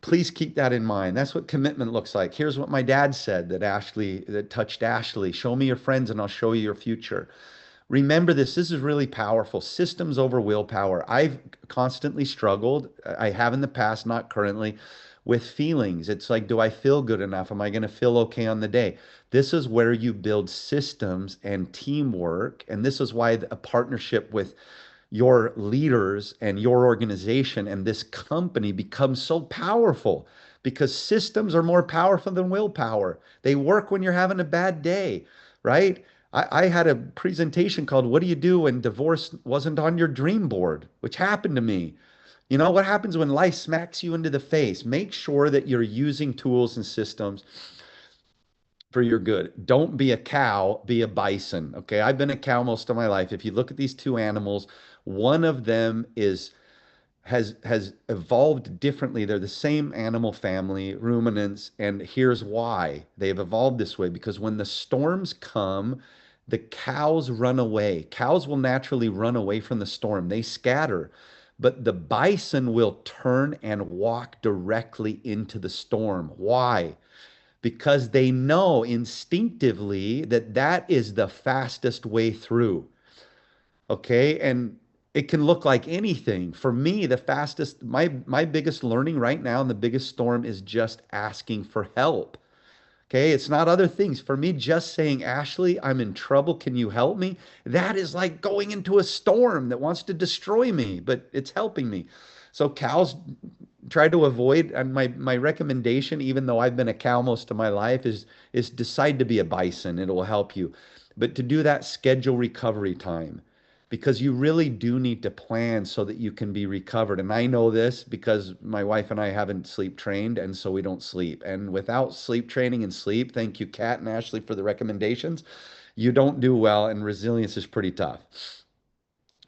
Please keep that in mind. That's what commitment looks like. Here's what my dad said that touched Ashley. Show me your friends and I'll show you your future. Remember this. This is really powerful. Systems over willpower. I've constantly struggled. I have in the past, not currently, with feelings. It's like, do I feel good enough? Am I going to feel okay on the day? This is where you build systems and teamwork. And this is why a partnership with your leaders and your organization and this company becomes so powerful because systems are more powerful than willpower. They work when you're having a bad day, right? I had a presentation called What Do You Do When Divorce Wasn't on Your Dream Board, which happened to me. You know what happens when life smacks you into the face? Make sure that you're using tools and systems for your good. Don't be a cow, be a bison. Okay. I've been a cow most of my life. If you look at these two animals, one of them has evolved differently. They're the same animal family, ruminants, and here's why they've evolved this way. Because when the storms come, the cows run away. Cows will naturally run away from the storm. They scatter. But the bison will turn and walk directly into the storm. Why? Because they know instinctively that that is the fastest way through. Okay. And it can look like anything. For me, my biggest learning right now and the biggest storm is just asking for help. Okay. It's not other things. For me, just saying, Ashley, I'm in trouble. Can you help me? That is like going into a storm that wants to destroy me, but it's helping me. So cows try to avoid, and my recommendation, even though I've been a cow most of my life, is decide to be a bison. It will help you. But to do that, schedule recovery time. because you really do need to plan so that you can be recovered. And I know this because my wife and I haven't sleep trained, and so we don't sleep. And without sleep training and sleep, thank you, Kat and Ashley, for the recommendations, you don't do well, and resilience is pretty tough.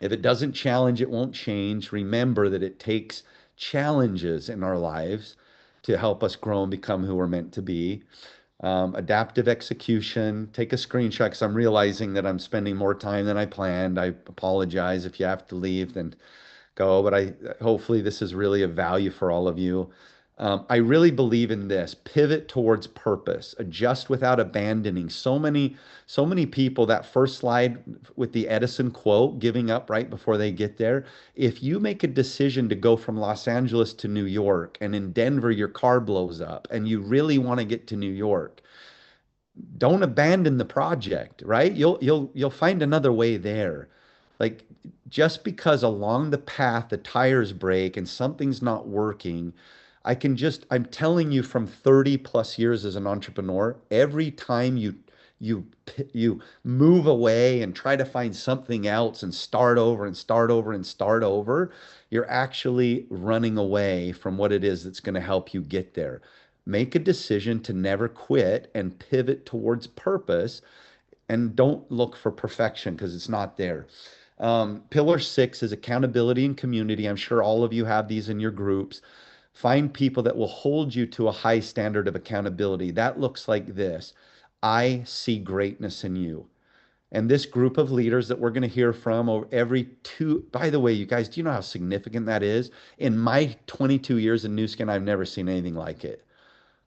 If it doesn't challenge, it won't change. Remember that it takes challenges in our lives to help us grow and become who we're meant to be. Adaptive execution. Take a screenshot because I'm realizing that I'm spending more time than I planned. I apologize if you have to leave, then go, but I hopefully this is really of value for all of you. I really believe in this: pivot towards purpose, adjust without abandoning. So many people, that first slide with the Edison quote, giving up right before they get there. If you make a decision to go from Los Angeles to New York, and in Denver your car blows up and you really want to get to New York, don't abandon the project, right? You'll find another way there. Like, just because along the path the tires break and something's not working, I'm telling you from 30 plus years as an entrepreneur, every time you move away and try to find something else and start over and start over and start over, you're actually running away from what it is that's going to help you get there. Make a decision to never quit and pivot towards purpose, and don't look for perfection because it's not there. Pillar six is accountability and community. I'm sure all of you have these in your groups. Find people that will hold you to a high standard of accountability. That looks like this: I see greatness in you. And this group of leaders that we're going to hear from over every two, by the way, you guys, do you know how significant that is? In my 22 years in Nu Skin, I've never seen anything like it.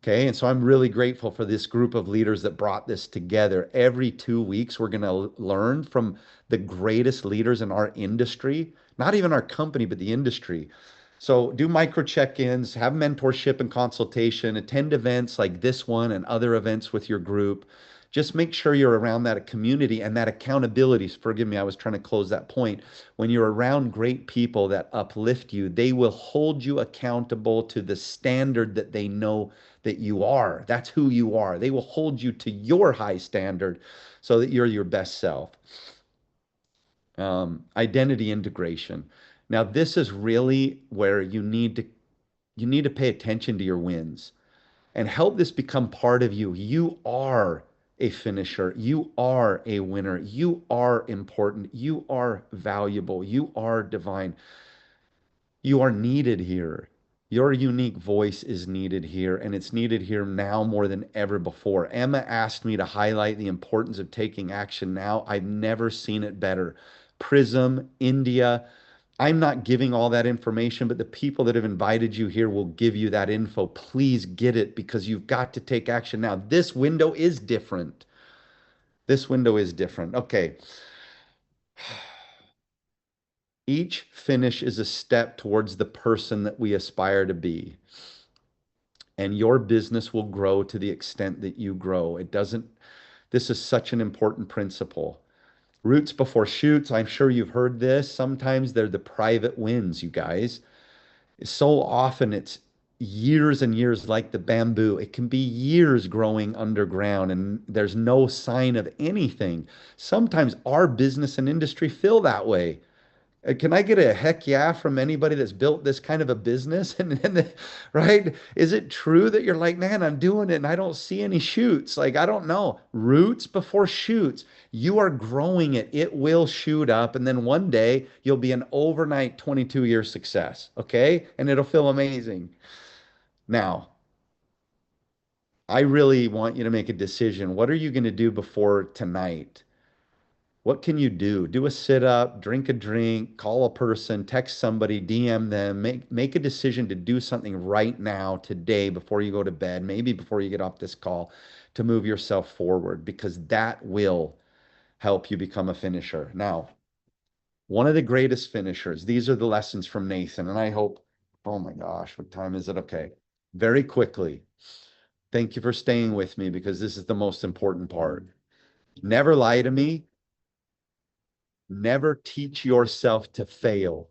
Okay. And so I'm really grateful for this group of leaders that brought this together. Every 2 weeks, we're going to learn from the greatest leaders in our industry, not even our company, but the industry. So do micro check-ins, have mentorship and consultation, attend events like this one and other events with your group. Just make sure you're around that community and that accountability. Forgive me, I was trying to close that point. When you're around great people that uplift you, they will hold you accountable to the standard that they know that you are. That's who you are. They will hold you to your high standard so that you're your best self. Identity integration. Now, this is really where you need to pay attention to your wins and help this become part of you. You are a finisher. You are a winner. You are important. You are valuable. You are divine. You are needed here. Your unique voice is needed here, and it's needed here now more than ever before. Emma asked me to highlight the importance of taking action now. I've never seen it better. Prism, India. I'm not giving all that information, but the people that have invited you here will give you that info. Please get it because you've got to take action now. This window is different. This window is different. Okay. Each finish is a step towards the person that we aspire to be. And your business will grow to the extent that you grow. It doesn't, this is such an important principle. Roots before shoots. I'm sure you've heard this. Sometimes they're the private wins, you guys. So often it's years and years, like the bamboo. It can be years growing underground and there's no sign of anything. Sometimes our business and industry feel that way. Can I get a heck yeah from anybody that's built this kind of a business? Right? Is it true that you're like, man, I'm doing it and I don't see any shoots? Like, I don't know. Roots before shoots. You are growing it. It will shoot up. And then one day you'll be an overnight 22-year success. Okay. And it'll feel amazing. Now, I really want you to make a decision. What are you going to do before tonight? What can you do? Do a sit up, drink a drink, call a person, text somebody, DM them, make a decision to do something right now, today, before you go to bed, maybe before you get off this call, to move yourself forward, because that will help you become a finisher. Now, one of the greatest finishers, these are the lessons from Nathan, and I hope, oh my gosh, what time is it? Okay. Very quickly. Thank you for staying with me because this is the most important part. Never lie to me. Never teach yourself to fail.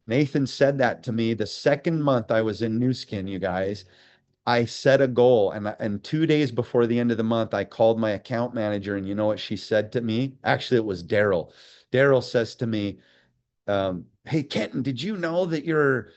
Nathan said that to me the second month I was in Nu Skin, you guys. I set a goal, and 2 days before the end of the month, I called my account manager, and you know what she said to me? Actually, it was Daryl. Daryl says to me, hey, Kenton, did you know that you're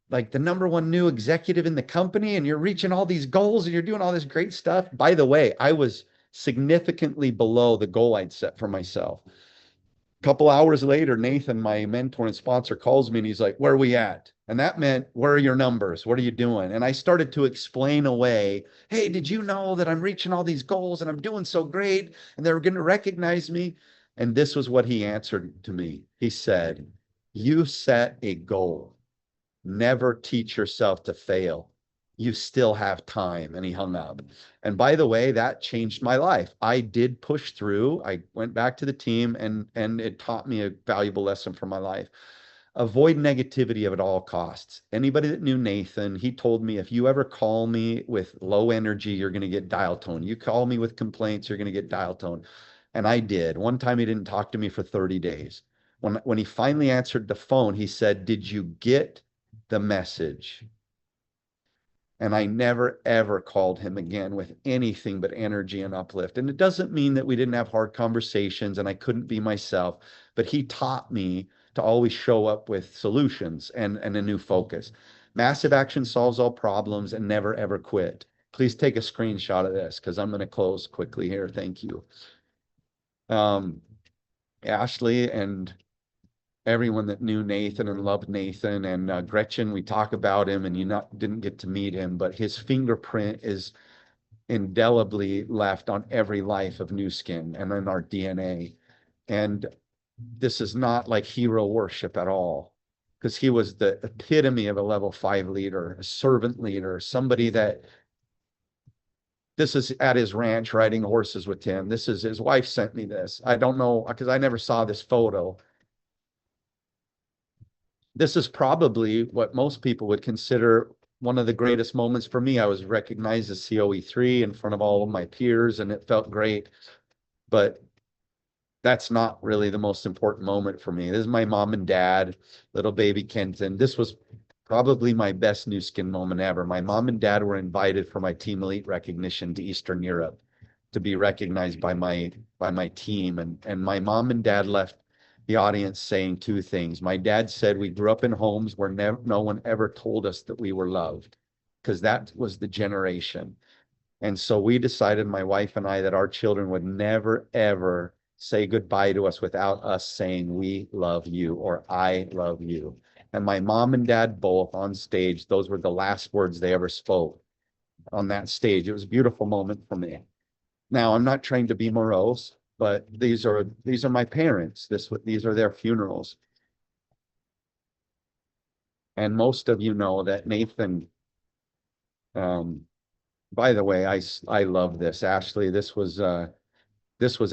like the number one new executive in the company and you're reaching all these goals and you're doing all this great stuff? By the way, I was significantly below the goal I'd set for myself. A couple hours later, Nathan, my mentor and sponsor, calls me and he's like, where are we at? And that meant, where are your numbers? What are you doing? And I started to explain away, hey, did you know that I'm reaching all these goals and I'm doing so great and they're going to recognize me? And this was what he answered to me. He said, you set a goal. Never teach yourself to fail. You still have time. And he hung up. And by the way, that changed my life. I did push through. I went back to the team and it taught me a valuable lesson for my life. Avoid negativity at all costs. Anybody that knew Nathan, he told me, if you ever call me with low energy, you're going to get dial tone. You call me with complaints, you're going to get dial tone. And I did. One time he didn't talk to me for 30 days. When he finally answered the phone, he said, did you get the message? And I never, ever called him again with anything but energy and uplift. And it doesn't mean that we didn't have hard conversations and I couldn't be myself, but he taught me to always show up with solutions and a new focus. Massive action solves all problems and never, ever quit. Please take a screenshot of this because I'm going to close quickly here. Thank you. Um, Ashley and everyone that knew Nathan and loved Nathan and Gretchen, we talk about him and didn't get to meet him, but his fingerprint is indelibly left on every life of New Skin and in our DNA. And this is not like hero worship at all, because he was the epitome of a level 5 leader, a servant leader, somebody that this is at his ranch riding horses with him. This is his wife sent me this. I don't know because I never saw this photo. This is probably what most people would consider one of the greatest moments for me. I was recognized as COE3 in front of all of my peers, and it felt great. But that's not really the most important moment for me. This is my mom and dad, little baby Kenton. This was probably my best New Skin moment ever. My mom and dad were invited for my team elite recognition to Eastern Europe to be recognized by my team. And my mom and dad left the audience saying two things. My dad said we grew up in homes where no one ever told us that we were loved, because that was the generation. And so we decided, my wife and I, that our children would never, ever say goodbye to us without us saying, we love you, or I love you. And my mom and dad both on stage, those were the last words they ever spoke on that stage. It was a beautiful moment for me. Now, I'm not trying to be morose, but these are my parents. These are their funerals. And most of you know that Nathan, by the way, I love this. Ashley, this was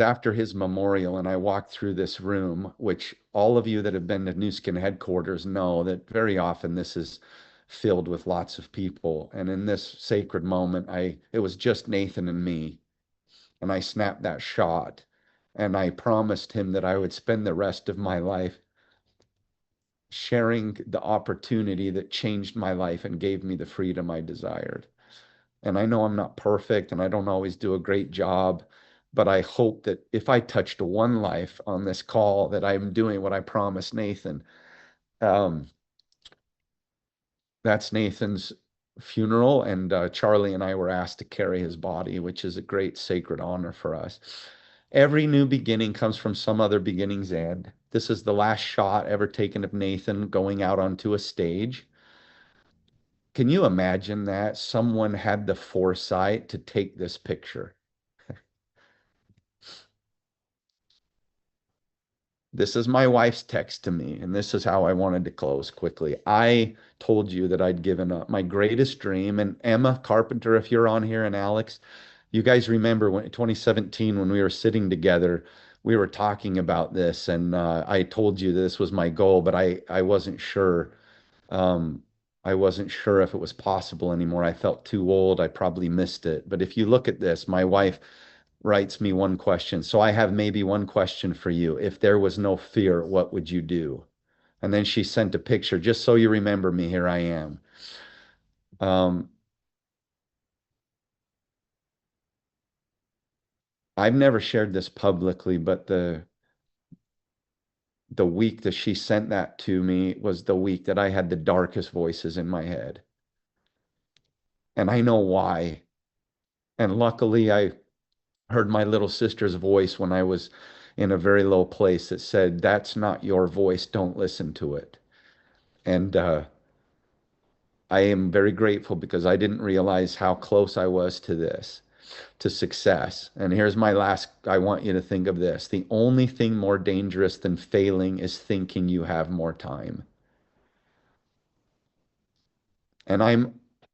after his memorial, and I walked through this room, which all of you that have been to New Skin headquarters know that very often this is filled with lots of people. And in this sacred moment, it was just Nathan and me. And I snapped that shot. And I promised him that I would spend the rest of my life sharing the opportunity that changed my life and gave me the freedom I desired. And I know I'm not perfect and I don't always do a great job, but I hope that if I touched one life on this call, that I'm doing what I promised Nathan. Um, that's Nathan's funeral, and Charlie and I were asked to carry his body, which is a great sacred honor for us. Every new beginning comes from some other beginning's end. This is the last shot ever taken of Nathan going out onto a stage. Can you imagine that someone had the foresight to take this picture? This is my wife's text to me, and this is how I wanted to close quickly. I told you that I'd given up my greatest dream. And Emma Carpenter, if you're on here, and Alex, you guys remember when 2017 when we were sitting together, we were talking about this, and I told you this was my goal, but I wasn't sure. Um, I wasn't sure if it was possible anymore. I felt too old. I probably missed it. But if you look at this, my wife writes me one question. So I have maybe one question for you. If there was no fear, what would you do? And then she sent a picture, just so you remember me, here I am. Um, I've never shared this publicly, but the week that she sent that to me was the week that I had the darkest voices in my head. And I know why. And luckily, I heard my little sister's voice when I was in a very low place that said, "That's not your voice. Don't listen to it." And I am very grateful because I didn't realize how close I was to this, to success. And here's my last, I want you to think of this. The only thing more dangerous than failing is thinking you have more time. And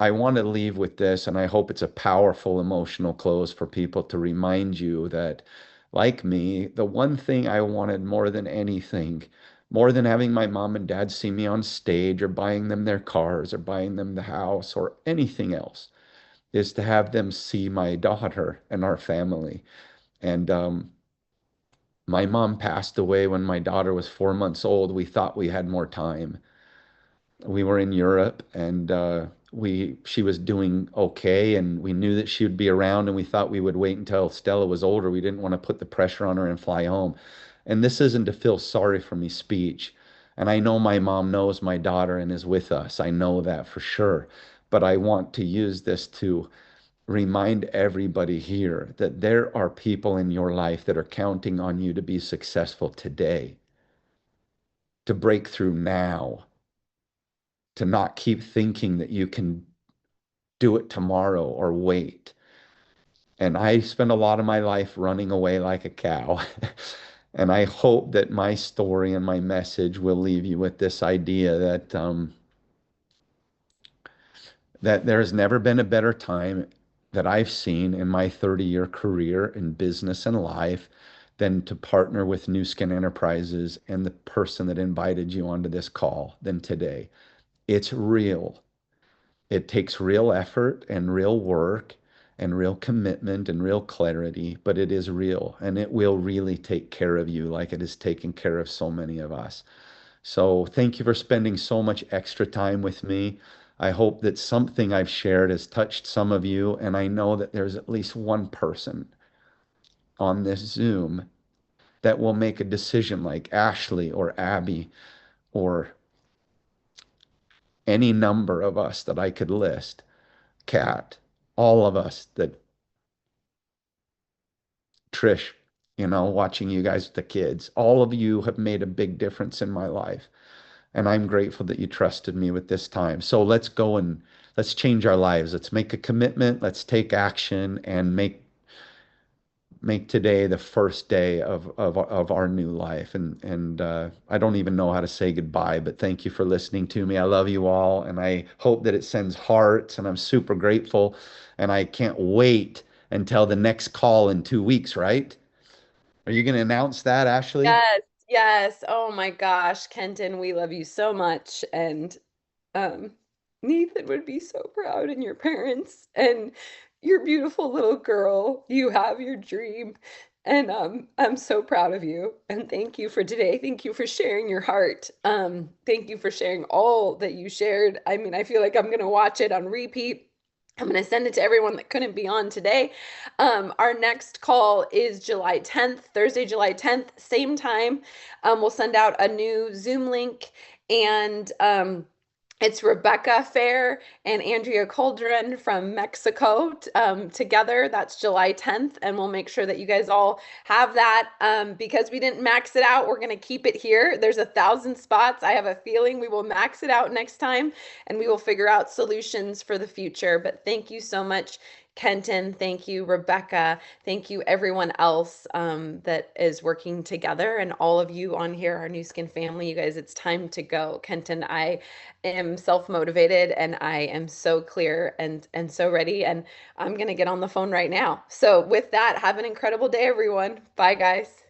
I want to leave with this, and I hope it's a powerful emotional close for people to remind you that, like me, the one thing I wanted more than anything, more than having my mom and dad see me on stage or buying them their cars or buying them the house or anything else, is to have them see my daughter and our family. And my mom passed away when my daughter was 4 months old. We thought we had more time. We were in Europe and we she was doing okay and we knew that she would be around and we thought we would wait until Stella was older. We didn't want to put the pressure on her and fly home. And this isn't to feel sorry for me speech. And I know my mom knows my daughter and is with us. I know that for sure. But I want to use this to remind everybody here that there are people in your life that are counting on you to be successful today, to break through now, to not keep thinking that you can do it tomorrow or wait. And I spent a lot of my life running away like a cow. And I hope that my story and my message will leave you with this idea that there's never been a better time that I've seen in my 30-year career in business and life than to partner with New Skin Enterprises and the person that invited you onto this call than today. It's real. It takes real effort and real work and real commitment and real clarity, but it is real and it will really take care of you like it has taken care of so many of us. So thank you for spending so much extra time with me. I hope that something I've shared has touched some of you, and I know that there's at least one person on this Zoom that will make a decision like Ashley or Abby or any number of us that I could list, Kat, all of us that Trish, watching you guys with the kids, all of you have made a big difference in my life. And I'm grateful that you trusted me with this time. So let's go and let's change our lives. Let's make a commitment. Let's take action and make today the first day of our new life. And I don't even know how to say goodbye, but thank you for listening to me. I love you all, and I hope that it sends hearts, and I'm super grateful. And I can't wait until the next call in 2 weeks, right? Are you going to announce that, Ashley? Yes, yes. Oh my gosh, Kenton, we love you so much. And um, Nathan would be so proud, and your parents and your beautiful little girl. You have your dream. And I'm so proud of you. And thank you for today. Thank you for sharing your heart. Thank you for sharing all that you shared. I mean, I feel like I'm gonna watch it on repeat. I'm going to send it to everyone that couldn't be on today. Our next call is July 10th, Thursday, July 10th, same time. We'll send out a new Zoom link, and it's Rebecca Fair and Andrea Coldren from Mexico together. That's July 10th. And we'll make sure that you guys all have that. Because we didn't max it out, we're going to keep it here. There's 1,000 spots. I have a feeling we will max it out next time, and we will figure out solutions for the future. But thank you so much, Kenton. Thank you, Rebecca. Thank you, everyone else that is working together, and all of you on here, our New Skin family. You guys, it's time to go. Kenton, I am self-motivated, and I am so clear and so ready, and I'm going to get on the phone right now. So with that, have an incredible day, everyone. Bye, guys.